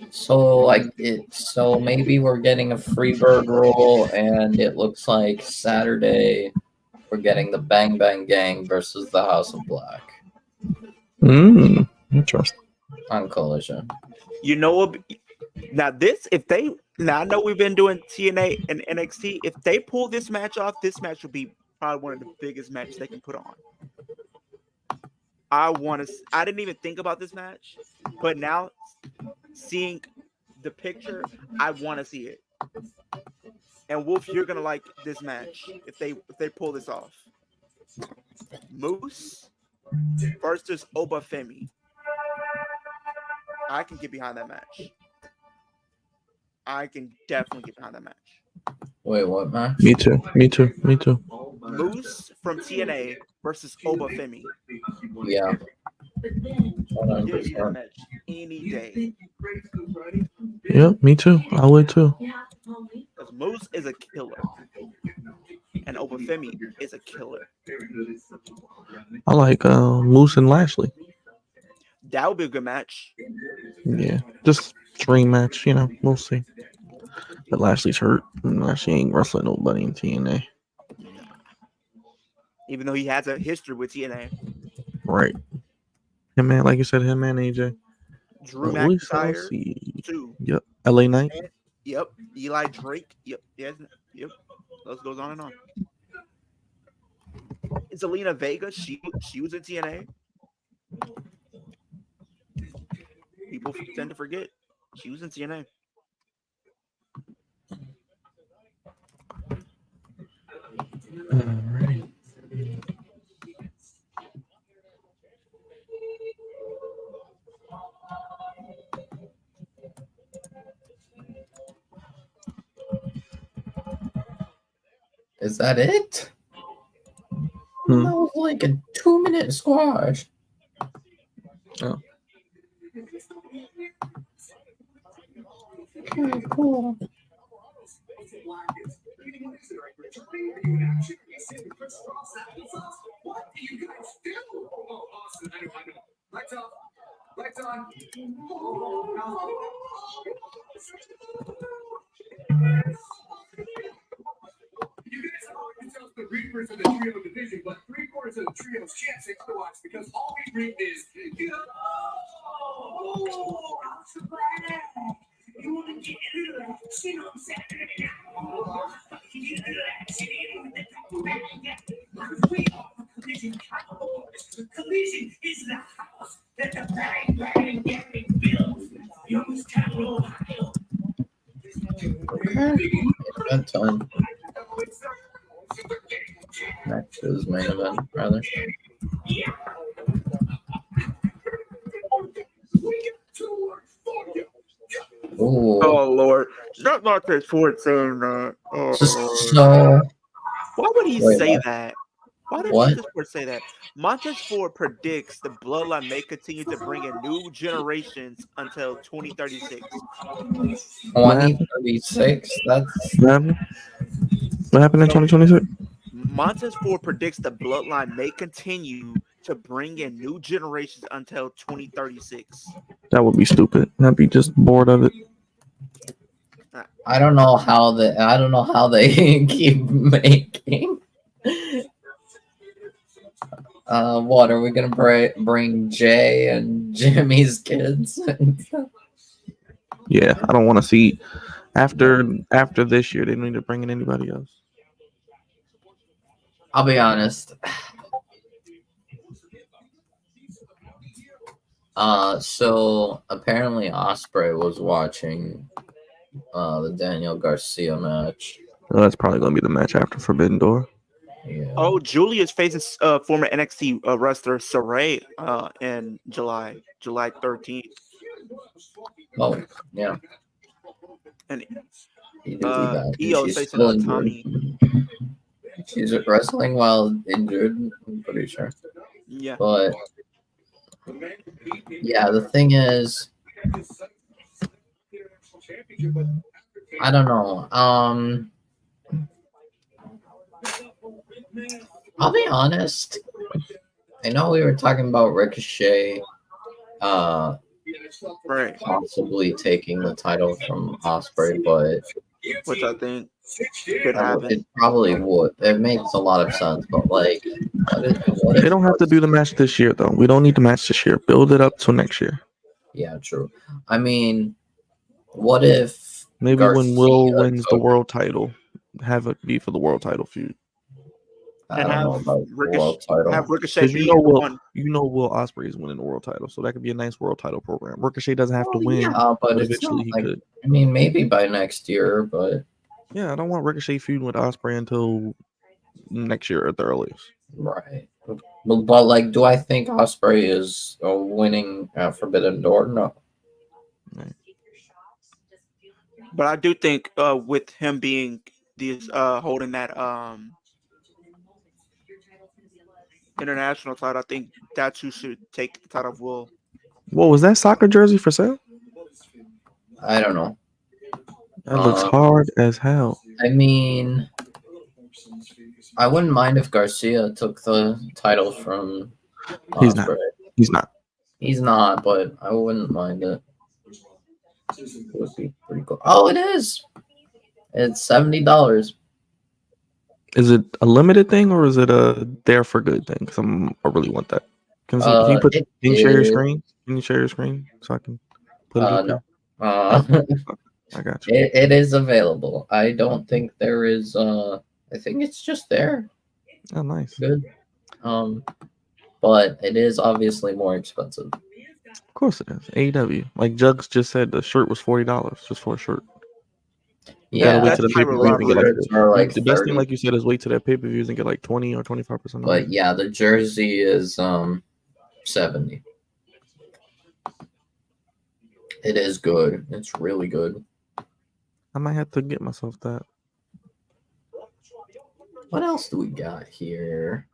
So maybe we're getting a Freebird roll, and it looks like Saturday we're getting the Bang Bang Gang versus the House of Black. Interesting. On Collision. You know what? Now I know we've been doing TNA and NXT. If they pull this match off, this match will be probably one of the biggest matches they can put on. I didn't even think about this match, but now seeing the picture, I want to see it. And Wolf, you're gonna like this match if they pull this off. Moose versus Obafemi. I can get behind that match. I can definitely get behind that match. Wait, what match? Me too. Moose from TNA versus Obafemi. Yeah. But then Give me that 100%. match any day. Yep, me too. I would too. Because Moose is a killer. And Obafemi is a killer. I like Moose and Lashley. That would be a good match. Yeah, just dream match. You know, we'll see. But Lashley's hurt. Lashley ain't wrestling nobody in TNA. Nah. Even though he has a history with TNA. Right. Him man, like you said, him and AJ. Drew Let's McIntyre, see. too. Yep. LA Knight. And, yep. Eli Drake. Yep. Yes. Yep. Those goes on and on. Zelina Vega. She was in TNA. People tend to forget she was in TNA. Alrighty. Is that it? Hmm. That was like a 2-minute squash. Oh. Okay, cool. What do you guys do? Oh, Austin, I know. Lights off. Lights on. You guys are calling yourselves the Reapers of the Trio Division, but 3/4 of the Trio's can't say otherwise because all we reap is. Oh, I'm surprised. You want to get into that shit on Saturday night? Get into that shit with the top bag. Because we are Collision Cowboys. Collision is the house that the bang bang gang builds. Youngstown, Ohio. Okay. Event time. Next is main event, rather. Ooh. Oh Lord, not Montez Ford saying that. Oh, So. why would he Wait, say what? that? Why did What? Montez Ford say that? Montez Ford predicts the bloodline may continue to bring in new generations until 2036. 2036? That's. What happened? What happened in 2026? Montez Ford predicts the bloodline may continue to bring in new generations until 2036. That would be stupid. I'd be just bored of it. I don't know how they keep making. What are we gonna bring Jay and Jimmy's kids? Yeah, I don't want to see after this year. They don't need to bring in anybody else. I'll be honest. So apparently Osprey was watching the Daniel Garcia match. Well, that's probably gonna be the match after Forbidden Door. Yeah. Oh, Julius faces former NXT wrestler Saray in July 13th. Oh, yeah. And He did be back. Io's She's facing still injured. Tommy. She's wrestling while injured, I'm pretty sure. Yeah. But yeah, the thing is, I don't know. I'll be honest. I know we were talking about Ricochet Right. possibly taking the title from Osprey, but Which I think could happen. it probably would. It makes a lot of sense, but like, what They if don't have to do the match this year, though. We don't need the match this year. Build it up till next year. Yeah, true. I mean, what if Maybe Garcia when Will wins the took- world title, have it be for the world title feud. I And don't know have about the world title. Have Ricochet Because be you know one. Will Ospreay is winning the world title, so that could be a nice world title program. Ricochet doesn't have to Well, win, yeah, but but it's eventually not he like, could. I mean, maybe by next year, but Yeah, I don't want Ricochet feuding with Ospreay until next year at the earliest. right. But like, do I think Osprey is winning Forbidden Door? No. Right. But I do think with him being this holding that international title, I think that's who should take the title of Will. What was that soccer jersey for sale? I don't know. That looks hard as hell. I mean, I wouldn't mind if Garcia took the title from He's not. Ospreay. He's not. He's not, but I wouldn't mind it. It would be pretty cool. Oh, it is. It's $70. Is it a limited thing or is it a there for good thing? Because I really want that. Can you share your screen? Can you share your screen so I can put it up No. there? I got you. It is available. I don't think there is. I think it's just there. Oh, nice. Good. But it is obviously more expensive. Of course it is. AEW. Like Jugs just said, the shirt was $40 just for a shirt. Yeah, wait to the pay-per-view and get like the best thing, like you said, is wait to that pay-per-views and get like 20 or 25%. But yeah, the jersey is 70. It is good. It's really good. I might have to get myself that. What else do we got here?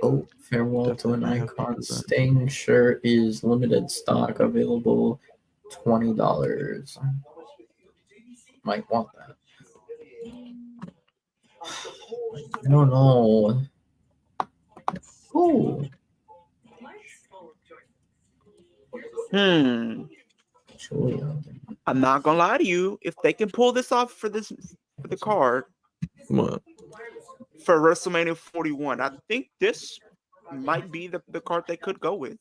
Oh, farewell to an icon. Sting shirt is limited stock, available $20. Might want that. I don't know. Ooh. I'm not gonna lie to you. If they can pull this off for the card, what? For WrestleMania 41, I think this might be the card they could go with.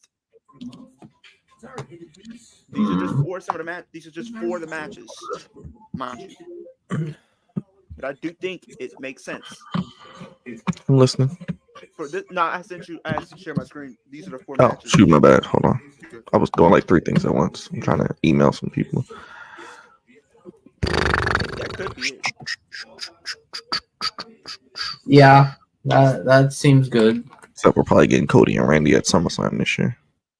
These are just for some of the These are just for the matches, mind you. But I do think it makes sense. I'm listening. For this, no, I sent you. I asked you to share my screen. These are the 4 Oh, matches. shoot, my bad. Hold on. I was doing like 3 things at once. I'm trying to email some people. That could be it. Yeah, that seems good. So we're probably getting Cody and Randy at SummerSlam this year.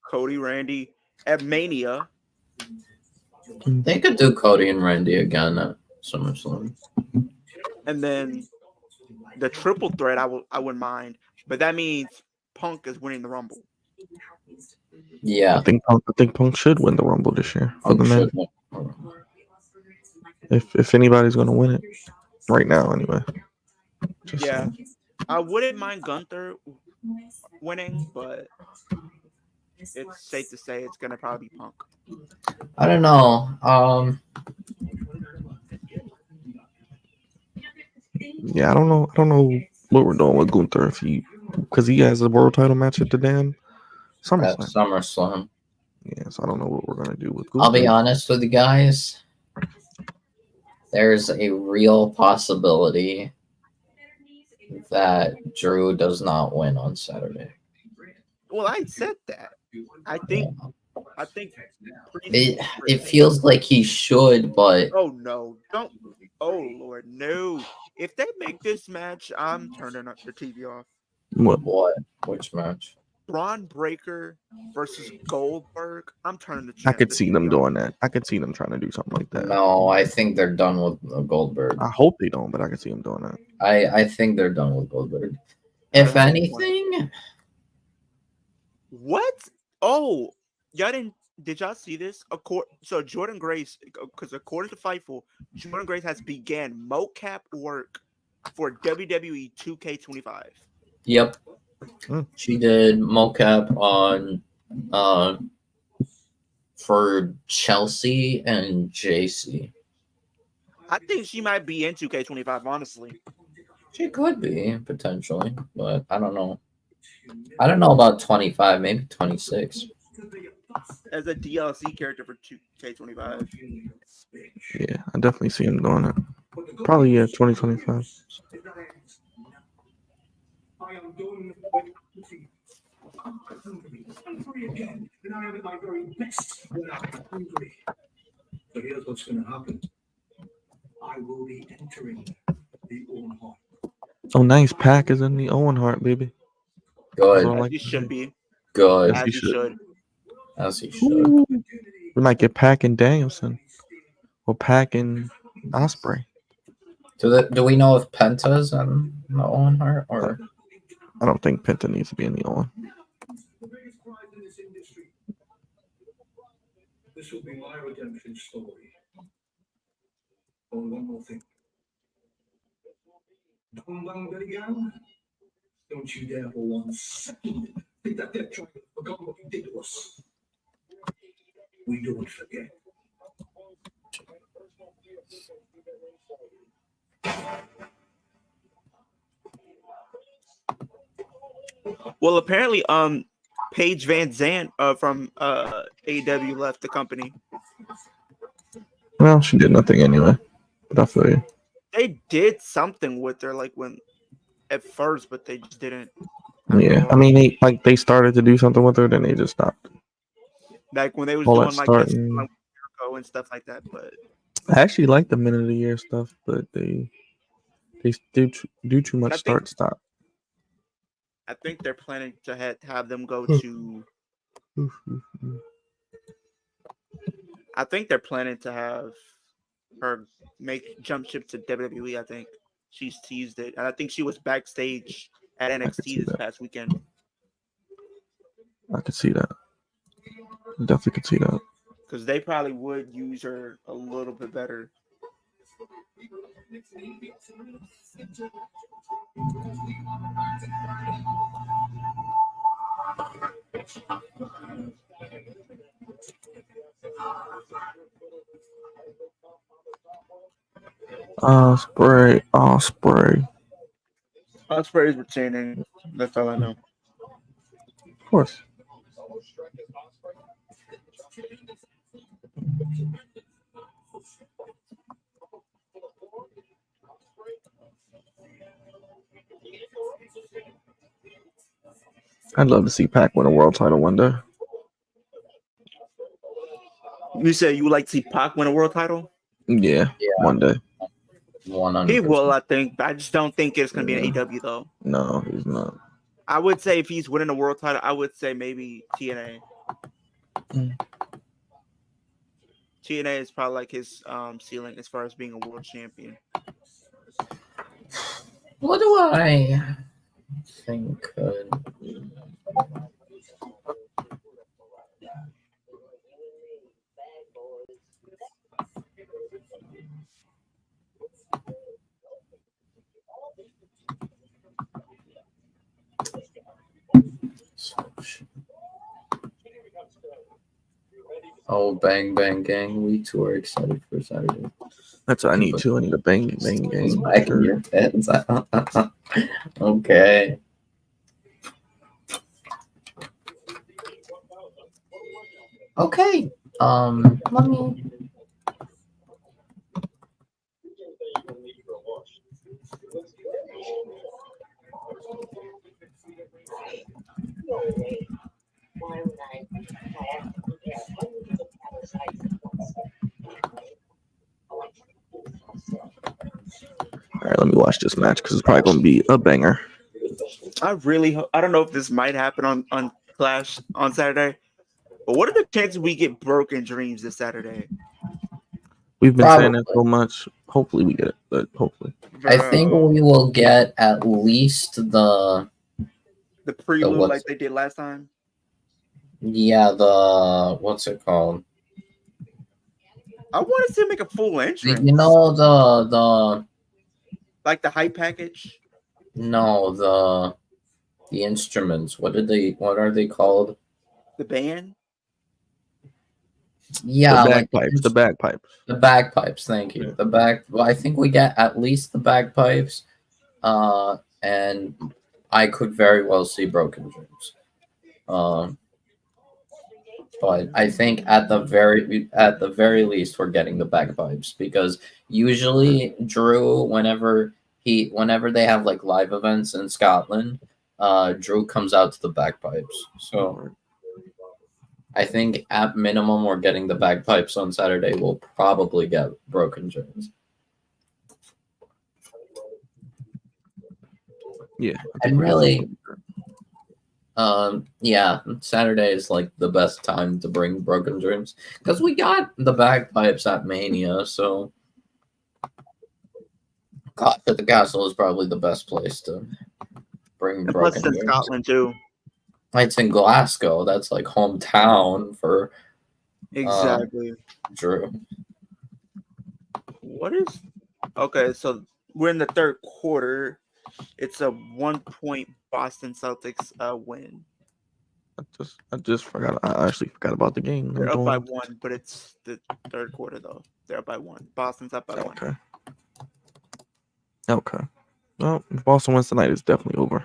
Cody, Randy at Mania. They could do Cody and Randy again at SummerSlam. And then the triple threat, I wouldn't mind, but that means Punk is winning the Rumble. Yeah, I think Punk should win the Rumble this year for the men. If anybody's gonna win it, right now anyway. Yeah, I wouldn't mind Gunther winning, but it's safe to say it's gonna probably be Punk. I don't know. Yeah, I don't know what we're doing with Gunther because he has a world title match at the damn SummerSlam. SummerSlam. Yeah, so I don't know what we're gonna do with Gunther. I'll be honest with you guys. There's a real possibility that Drew does not win on Saturday. Well, I said that. I think it feels like he should, but oh no, don't! Oh Lord, no! If they make this match, I'm turning the TV off. What? Which match? Braun Breaker versus Goldberg. I'm turning the. I could see them doing that. I could see them trying to do something like that. No, I think they're done with Goldberg. I hope they don't, but I can see them doing that. I think they're done with Goldberg. If anything, what? Oh, y'all didn't? Did y'all see this? So Jordan Grace, because according to Fightful, Jordan Grace has began mocap work for WWE 2K25. Yep. She did mocap on for Chelsea and JC. I think she might be in 2K25, honestly. She could be, potentially, but I don't know. I don't know about 25, maybe 26. As a DLC character for 2K25. Yeah, I definitely see him doing it. Probably, 2025. I am done I'm hungry again, and I am at my very best when I'm hungry. So here's what's going to happen. I will be entering the Owen Hart. Oh, nice. Pac is in the Owen Hart, baby. Good. As he should be. Good. As he should. As he should. Ooh. We might get Pac and Danielson. Or Pac and Ospreay. Do we know if Penta's on the Owen Hart or? I don't think Penta needs to be in the Owen. The biggest prize in this industry. This will be my redemption story. Oh, one more thing. Don't you dare for 1 second think that they're trying to forget what you did to us. We don't forget. Well, apparently, Paige Van Zandt from AEW left the company. Well, she did nothing anyway. But I feel you. They did something with her, like when at first, but they just didn't. Yeah, I mean, they started to do something with her, then they just stopped. Like when they was All doing that like starting- this Jericho and stuff like that. But I actually like the minute of the year stuff, but they do too much I think- start stop. I think they're planning to have them go to. I think they're planning to have her make jump ship to WWE. I think she's teased it, and I think she was backstage at NXT this past weekend. I could see that. Definitely could see that. Because they probably would use her a little bit better. Osprey. Osprey's retaining. That's all I know. Of course. I'd love to see Pac win a world title one day. You said you would like to see Pac win a world title? Yeah. One day. 100%. He will, I think. I just don't think it's going to be an AEW, though. No, he's not. I would say if he's winning a world title, I would say maybe TNA. TNA is probably like his ceiling as far as being a world champion. What do I think could? Oh, Bang Bang Gang, we too are excited for Saturday. That's what I need too. I need a bang It's gang. back in your heads. Okay. Okay. Let me. All right, let me watch this match because it's probably going to be a banger. I don't know if this might happen on Clash on Saturday, but what are the chances we get Broken Dreams this Saturday? We've been saying that Probably. so much. Hopefully we get it, but hopefully. I think we will get at least the prelude what's- like they did last time. what's it called? I want to see him make a full entrance. You know the like the hype package. No, the instruments. What are they called? The band. Yeah, the like bagpipes. The bagpipes. The bagpipes. Thank you. Yeah. Well, I think we get at least the bagpipes, and I could very well see Broken Dreams. But I think at the very least we're getting the bagpipes, because usually Drew, whenever they have like live events in Scotland, Drew comes out to the bagpipes. So I think at minimum we're getting the bagpipes on Saturday. We'll probably get Broken Dreams. Yeah. And really, yeah, Saturday is like the best time to bring Broken Dreams, because we got the bagpipes at Mania, so Clash at the Castle is probably the best place to bring And plus, broken it's in news. Scotland too. It's in Glasgow. That's like hometown for Exactly. Drew. What is? Okay, so we're in the third quarter. It's a 1-point Boston Celtics win. I just forgot. I actually forgot about the game. They're up by 1, but it's the third quarter though. They're up by 1. Boston's up by 1. Okay. Okay. Well, if Boston wins tonight, it's definitely over.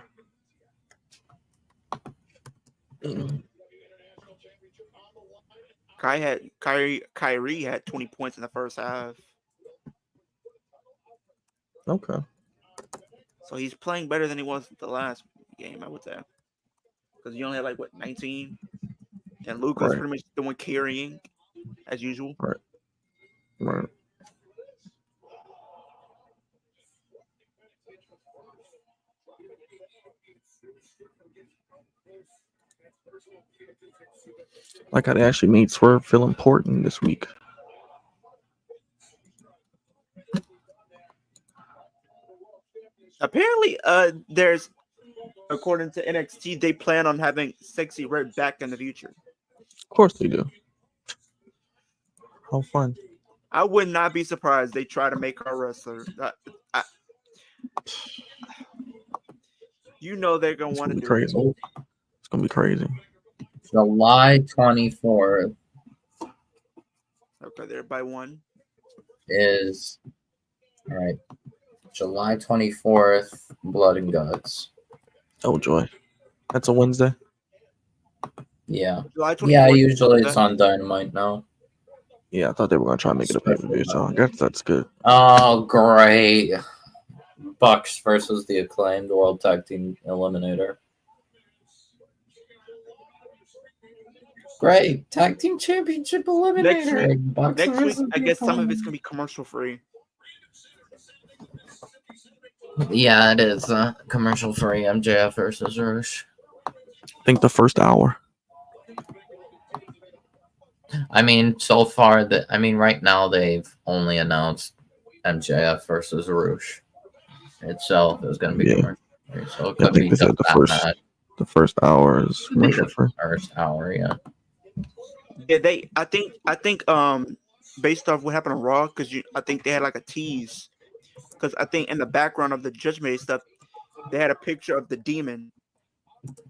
Kyrie had 20 points in the first half. Okay. So he's playing better than he was the last game, I would say. Because he only had 19? And Luka's Right. pretty much the one carrying, as usual. Right. Like how they actually made Swerve feel important this week. Apparently, there's, according to NXT, they plan on having Sexy Red back in the future. Of course they do. How fun. I would not be surprised they try to make her a wrestler. You know they're going to want to do crazy. it. It's going to be crazy. July 24th Okay, they're by 1. is all right. July 24th, Blood and Guts. Oh, joy. That's a Wednesday? Yeah. July 24th. Yeah, usually it's on Dynamite now. Yeah, I thought they were going to try and make it a pay-per-view, so I guess that's good. Oh, great. Bucks versus the Acclaimed World Tag Team Eliminator. Great. Tag Team Championship Eliminator. Next week, I guess some of it's going to be commercial free. Yeah, it is. Commercial free. MJF versus Rush. I think the first hour. I mean, so far, right now they've only announced MJF versus Rush itself is going to be commercial free. So it could be just that the first hour is commercial free. First hour, yeah. Yeah, I think based off what happened on Raw, because I think they had a tease. Because I think in the background of the Judgment Day stuff, they had a picture of the Demon.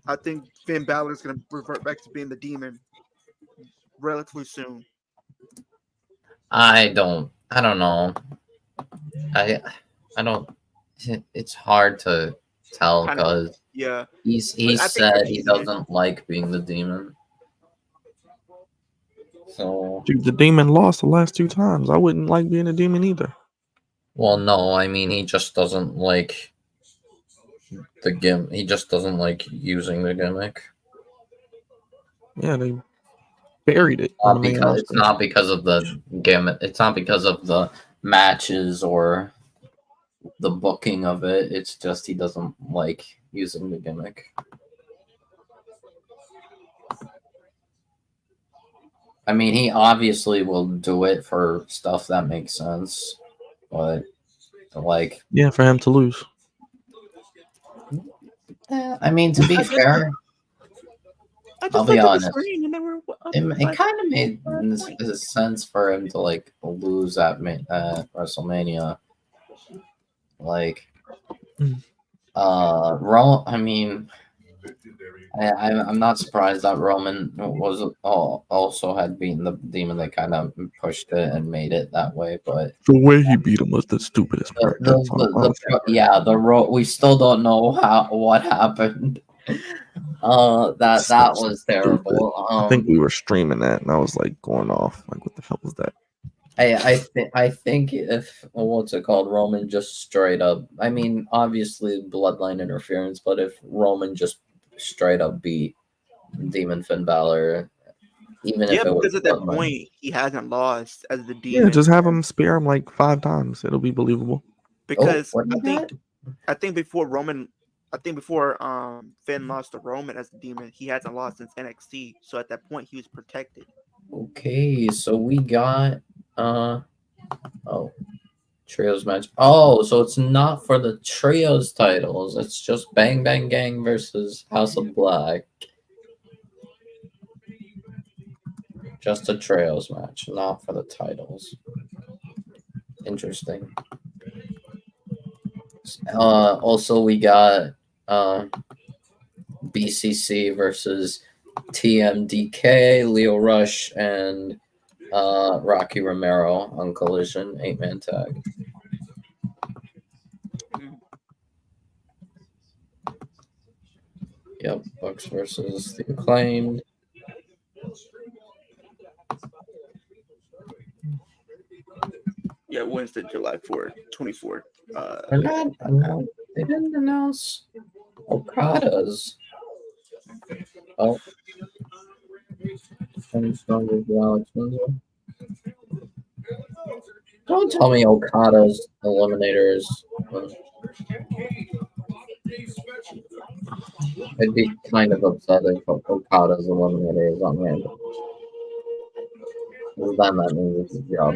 I think Finn Balor is going to revert back to being the Demon relatively soon. I don't know. I don't. It's hard to tell because he said he doesn't like being the Demon. So Dude, the Demon lost the last 2 times. I wouldn't like being a Demon either. Well, no, I mean he just doesn't like the gimmick. He just doesn't like using the gimmick. Yeah, they buried it. It's not because of the gimmick. It's not because of the matches or the booking of it. It's just he doesn't like using the gimmick. I mean, he obviously will do it for stuff that makes sense, but yeah, for him to lose. I mean, to be fair, I'll be honest. It kind of made sense for him to lose at WrestleMania. I mean, I'm not surprised that Roman was also had beaten the Demon. They kind of pushed it and made it that way, but the way he beat him was the stupidest part. We still don't know what happened. That was terrible. I think we were streaming that, and I was going off. What the hell was that? I think if Roman just straight up. I mean, obviously bloodline interference, but if Roman just straight up beat Demon Finn Balor, even if it was because at that point he hasn't lost as the Demon. Yeah, just have him spear him 5 times. It'll be believable. Because I think before Finn lost to Roman as the Demon, he hasn't lost since NXT. So at that point he was protected. Okay, so we got Trios match. Oh, so it's not for the trios titles. It's just Bang Bang Gang versus House of Black. Just a trios match, not for the titles. Interesting. Also, we got BCC versus TMDK, Leo Rush, and Rocky Romero on Collision, 8-man tag. Yep, Bucks versus the Acclaimed. Yeah, Wednesday, July 4th, 24th. They didn't announce Okada's. Oh. Don't tell me Okada's Eliminators. I'd be kind of upset if Okada's Eliminator is on random. Because then that means it's his job.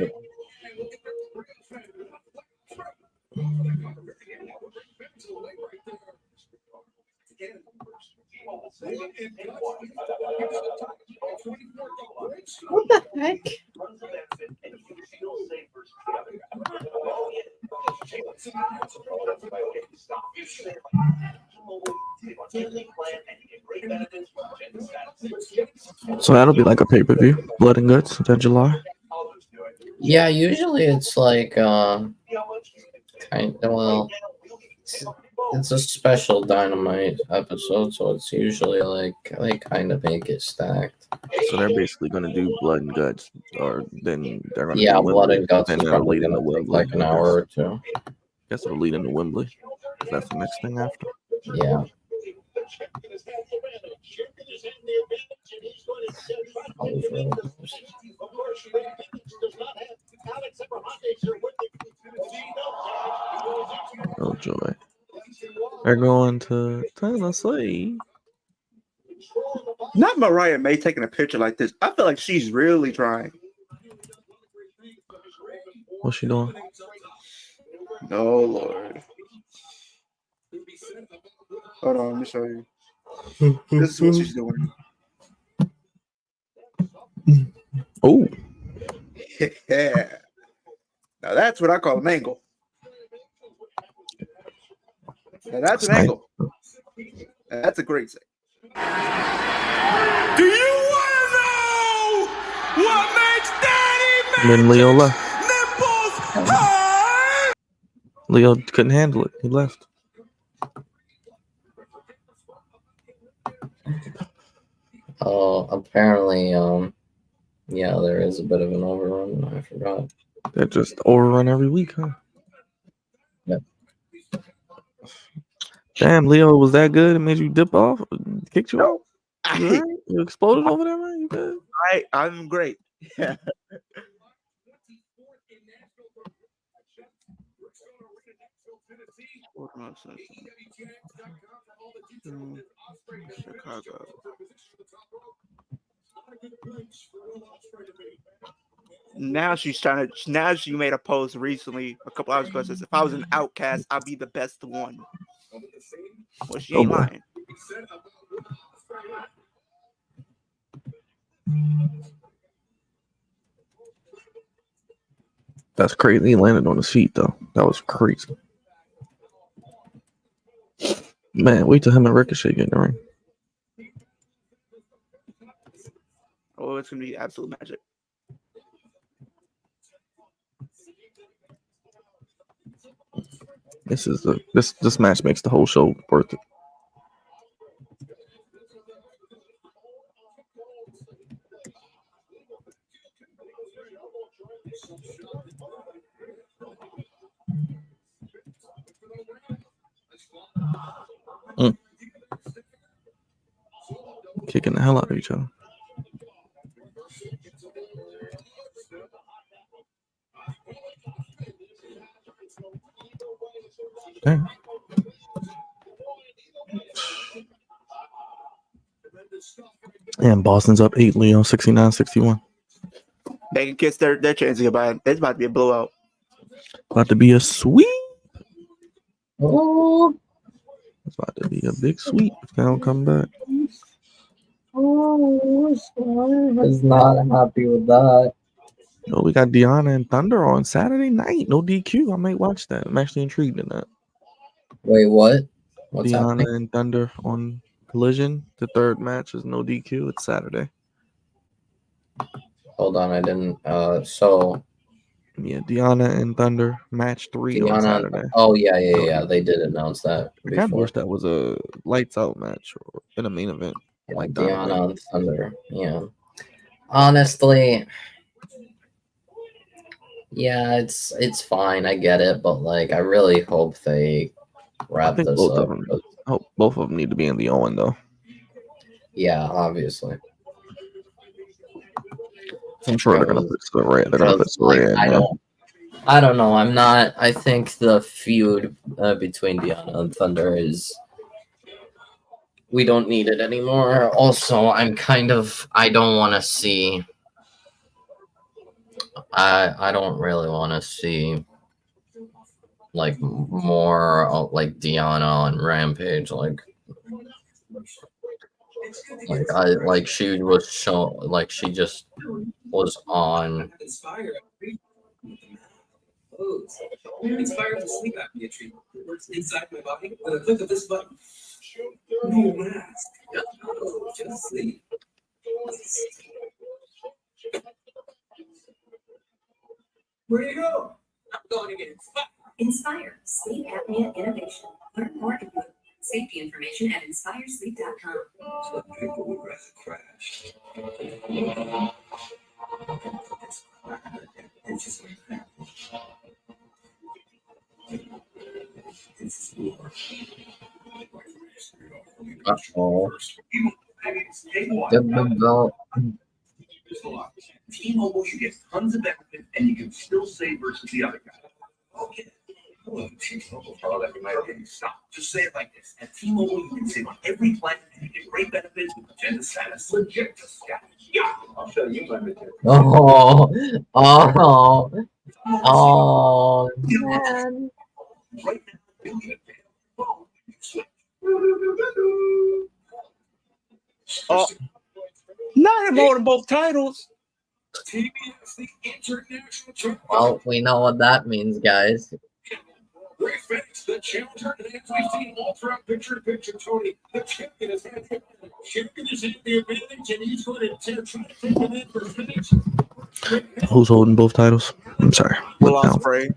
What the heck? So that'll be like a pay-per-view, Blood and Guts, that July. Yeah, usually it's like kind of, well, it's a special Dynamite episode, so it's usually like they kind of make it stacked. So they're basically gonna do Blood and Guts, or then they're gonna Yeah, do Blood Wembley, and Guts and is that'll probably lead into gonna take Wembley. like an hour or two. I guess it'll lead into Wembley. That's the next thing after. Yeah. Oh joy! They're going to Tennessee. Not Mariah May taking a picture like this. I feel like she's really trying. What's she doing? Oh Lord. Hold on, let me show you. This is what she's doing. Oh, Yeah. Now that's what I call an angle. Now that's an angle. Now that's a great thing. Do you want to know what makes Daddy then Leo left. nipples hard? Leo couldn't handle it. He left. Oh, apparently, yeah, there is a bit of an overrun. I forgot. They just overrun every week, huh? Yep. Damn, Leo was that good? It made you dip off? Kicked you out? You, I, all right? You exploded over there, man? You good? I'm great. Yeah. Chicago. Now she's trying to. Now she made a post recently, a couple hours ago. Says, "If I was an outcast, I'd be the best one." Well, she ain't lying. That's crazy. He landed on his feet, though. That was crazy. Man, wait till him and Ricochet get in the ring. Oh, it's gonna be absolute magic. This match makes the whole show worth it. Kicking the hell out of each other. Damn. And Boston's up 8, Leo, 69-61. They can kiss their chance goodbye. It's about to be a blowout. About to be a sweep. Oh, It's about to be a big sweep if they don't come back. I was not happy with that. No, we got Deanna and Thunder on Saturday night. No DQ. I might watch that. I'm actually intrigued in that. Wait, what? What's Deanna happening? and Thunder on Collision. The third match is no DQ. It's Saturday. Hold on, I didn't. So Yeah, Deanna and Thunder match 3 on Deanna. Saturday. Oh yeah. They did announce that I kind of before. wish that was a lights out match or in a main event. Like Dynamite. Deanna and Thunder. Yeah. Honestly, yeah, it's fine. I get it, but like, I really hope they I wrap think this both up. of them. I hope both of them need to be in the Owen though. Yeah, obviously. I'm sure they're gonna put Soraya. They're gonna put Soraya in there. I don't know. I'm not. I think the feud between Deanna and Thunder is. We don't need it anymore. Also, I don't want to see. I don't really want to see. Like more like Deanna on Rampage, she was she just was on. Inspired to sleep apnea treatment. It works inside my body with a click of this button. No mask. Just sleep. Where do you go? I'm going to get inspired. Inspire Sleep Apnea Innovation. Learn more and safety information at inspiresleep.com. Some people would rather crash. It's just like that. This is war. Uh-oh. T-Mobile, you get tons of benefits and you can still save versus the other guy. Okay. Hello, T-Mobile. Stop. Just say it like this. At T-Mobile, you can save on every plan and you get great benefits with Magenta status. Legit status. Yeah. I'll show you my Magenta. Oh, man. Right now, you get phone. You switch. Oh, not him holding both titles. TBS, the international champion. Well, we know what that means, guys. Refix the challenger, and as we've seen all throughout picture Tony, the champion is in the advantage, and he's going to try to take him in for finish. Who's holding both titles? I'm sorry. Will Ospreay.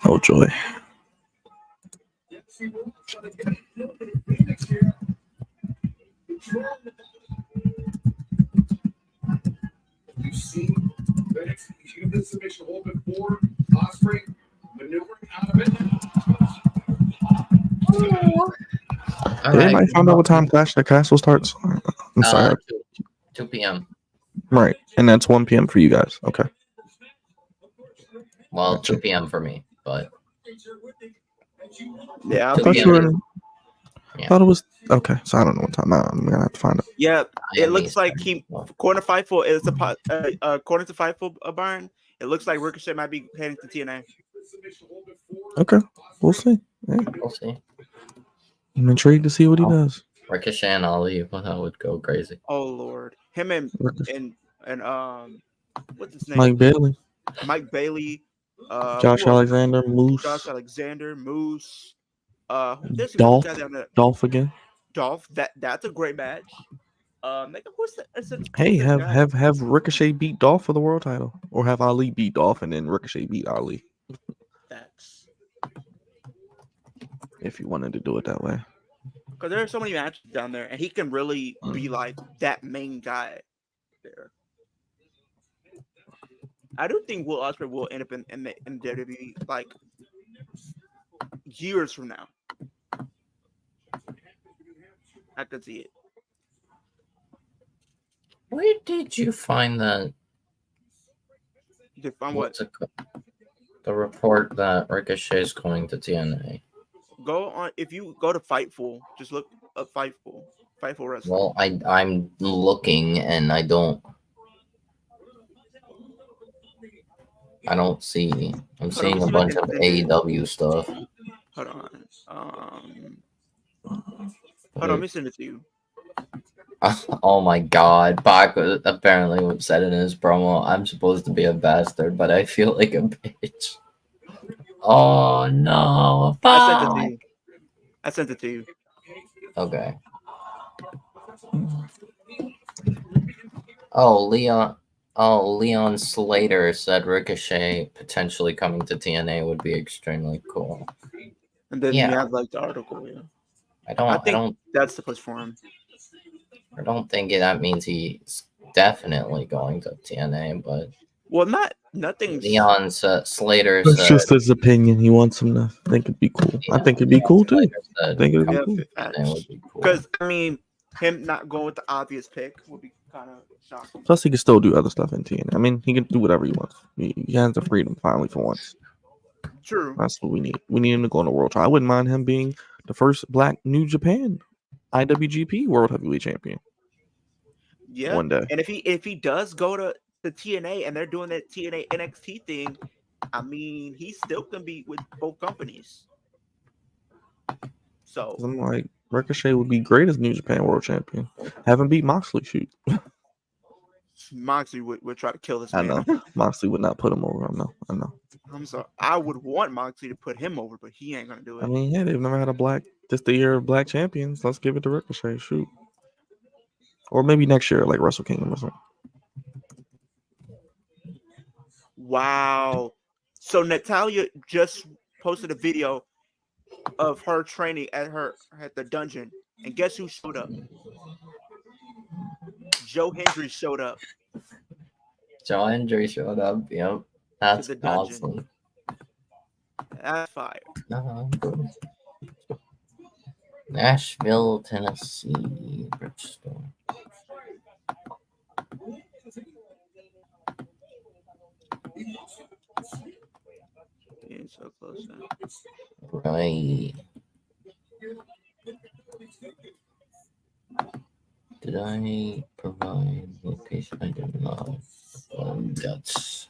Oh joy. You see, Phoenix, he's used the submission hold before. Ospreay maneuvering out of it. Did anybody find out what time Clash at the Castle starts? I'm sorry. 2 p.m. Right. And that's 1 p.m. for you guys. Okay. Well, Gotcha. 2 p.m. for me, but Yeah, I 2 thought p.m. you were. Yeah. Thought it was okay. So I don't know what time. I'm gonna have to find it. yeah. I It looks mean, like according to Fightful, according to Fightful, Byron, it looks like Ricochet might be heading to TNA. Okay, we'll see. Yeah. we'll see. I'm intrigued to see what he does. Ricochet and Ali, well, that would go crazy. Oh Lord, him and Ricochet. what's his name? Mike Bailey, Bailey, Josh who else? Alexander, Moose, Josh Alexander, Moose. There's Dolph, another guy down there. Dolph again. Dolph. That's a great match. Who's that? Hey, have Ricochet beat Dolph for the world title, or have Ali beat Dolph and then Ricochet beat Ali? That's If you wanted to do it that way. because there are so many matches down there, and he can really be like that main guy there. I do think Will Ospreay will end up in WWE like years from now. I could see it. Where did you find that? You find what? What's it called? The report that Ricochet is going to TNA. Go on if you go to Fightful, just look up Fightful Wrestling. Well, I'm looking and I don't. I don't see. I'm seeing let a me see if I bunch can of send it. AEW stuff. Hold on. Hold on, let me send it to you. Oh my god, Bach apparently said in his promo, I'm supposed to be a bastard, but I feel like a bitch. Oh no, I sent it Bach! to you. I sent it to you. Okay. Oh, Leon Slater said Ricochet potentially coming to TNA would be extremely cool. And then Yeah. you have like the article, yeah. I I think don't that's the place for him. I don't think that means he's definitely going to TNA, but Well, nothing's Leon Slater That's said just his opinion. He wants him to think it'd be cool. I think it'd be cool too. Slater said I think it'd be yeah, cool. TNA would be cool. because I mean, him not going with the obvious pick would be kind of shocking. Plus, he can still do other stuff in TNA. I mean, he can do whatever he wants. He has the freedom finally for once. True. That's what we need. We need him to go on a world trial. I wouldn't mind him being the first Black New Japan IWGP World Heavyweight Champion. Yeah. One day. And if he does go to the TNA and they're doing that TNA NXT thing, I mean, he still can be with both companies. So I'm like, Ricochet would be great as New Japan World Champion. Have him beat Moxley. Shoot. Moxley would try to kill this I man. know. Moxley would not put him over. I know. I'm sorry. I would want Moxley to put him over, but he ain't gonna do it. I mean, yeah, they've never had a black. This the year of black champions. Let's give it to Ricochet. Shoot. Or maybe next year, like Wrestle Kingdom or something. Wow. So Natalia just posted a video of her training at the dungeon, and guess who showed up? Joe Hendry showed up. Joe Hendry showed up. Yep, that's the dungeon. awesome. That's fire. Nashville, Tennessee, Bridgestone. Being so close now. Right. Did I provide location? I did not. That's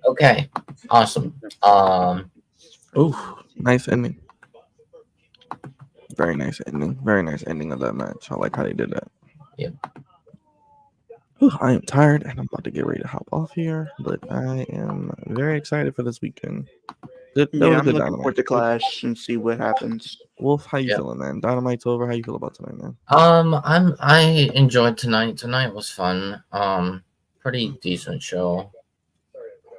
okay. Awesome. Oh, nice ending. Very nice ending. Very nice ending of that match. I like how they did that. Yep. Whew, I am tired and I'm about to get ready to hop off here, but I am very excited for this weekend. That was Yeah, a I'm good looking Dynamite. forward to Clash and see what happens. Wolf, how you Yep. feeling, man? Dynamite's over. How you feel about tonight, man? I enjoyed tonight. Tonight was fun. Pretty decent show.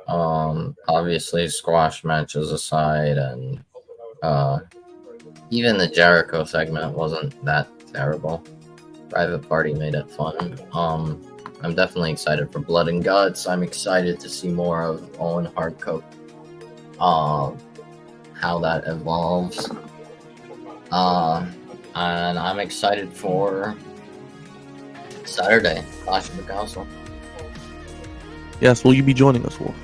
Obviously squash matches aside, and even the Jericho segment wasn't that terrible. Private Party made it fun. I'm definitely excited for Blood and Guts. I'm excited to see more of Owen Hardcoat. How that evolves. And I'm excited for Saturday, Clash of the Castle. Yes, will you be joining us, Wolf?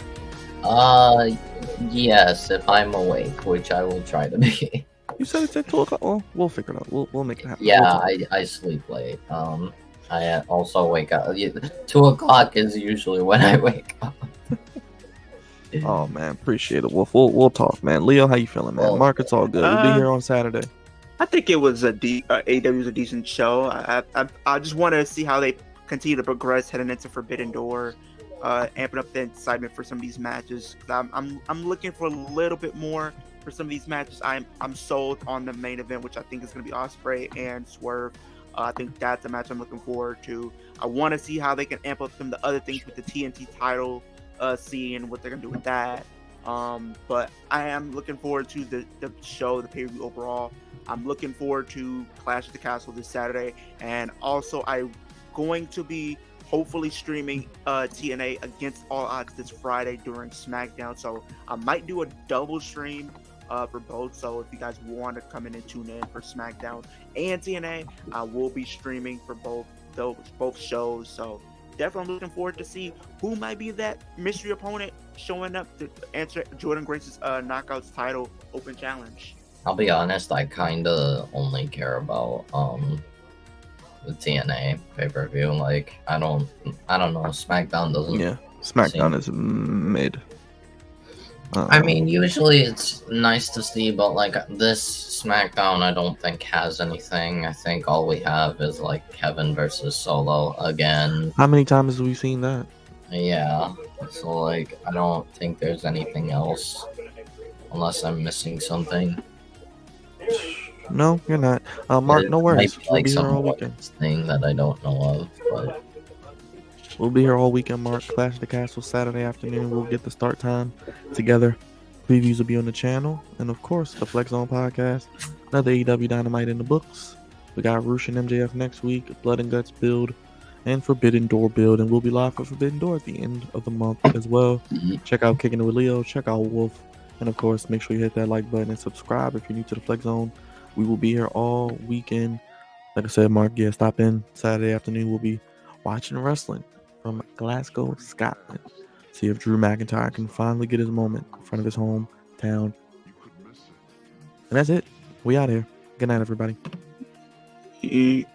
Yes, if I'm awake, which I will try to be. You said it's at 2 o'clock. Well, we'll figure it out. We'll make it happen. Yeah, I sleep late. I also wake up. 2 o'clock is usually when I wake up. Oh man, appreciate it, Wolf. We'll talk, man. Leo, how you feeling, man? Well, Mark, it's all good. We'll be here on Saturday. I think it was AEW was a decent show. I just want to see how they continue to progress heading into Forbidden Door, amping up the excitement for some of these matches. I'm looking for a little bit more for some of these matches. I'm sold on the main event, which I think is going to be Ospreay and Swerve. I think that's a match I'm looking forward to. I want to see how they can amp up some of the other things with the TNT title, seeing what they're going to do with that. But I am looking forward to the show, the pay-per-view overall. I'm looking forward to Clash of the Castle this Saturday, and also I'm going to be hopefully streaming TNA Against All Odds this Friday during SmackDown. So I might do a double stream for both. So if you guys want to come in and tune in for SmackDown and TNA, I will be streaming for both shows. So definitely looking forward to see who might be that mystery opponent showing up to answer Jordan Grace's Knockouts title open challenge. I'll be honest, I kind of only care about the TNA pay-per-view. Like, I don't know, SmackDown doesn't SmackDown is mid. I mean, usually it's nice to see, but like this SmackDown, I don't think has anything. I think all we have is like Kevin versus Solo again. How many times have we seen that? Yeah, so like I don't think there's anything else, unless I'm missing something. No, you're not. Mark, no worries. Might be, We'll like be here some all weekend. thing that I don't know of, but We'll be here all weekend, Mark. Clash of the Castle Saturday afternoon. We'll get the start time together. Previews will be on the channel. And of course, the Flex Zone podcast. Another AEW Dynamite in the books. We got Roosh and MJF next week. Blood and Guts build. And Forbidden Door build. And we'll be live for Forbidden Door at the end of the month as well. Check out Kicking It with Leo. Check out Wolf. And of course, make sure you hit that like button and subscribe if you're new to the Flex Zone. We will be here all weekend. Like I said, Mark, yeah, stop in Saturday afternoon. We'll be watching wrestling from Glasgow, Scotland. See if Drew McIntyre can finally get his moment in front of his hometown. And that's it. We out here. Good night, everybody. Eat.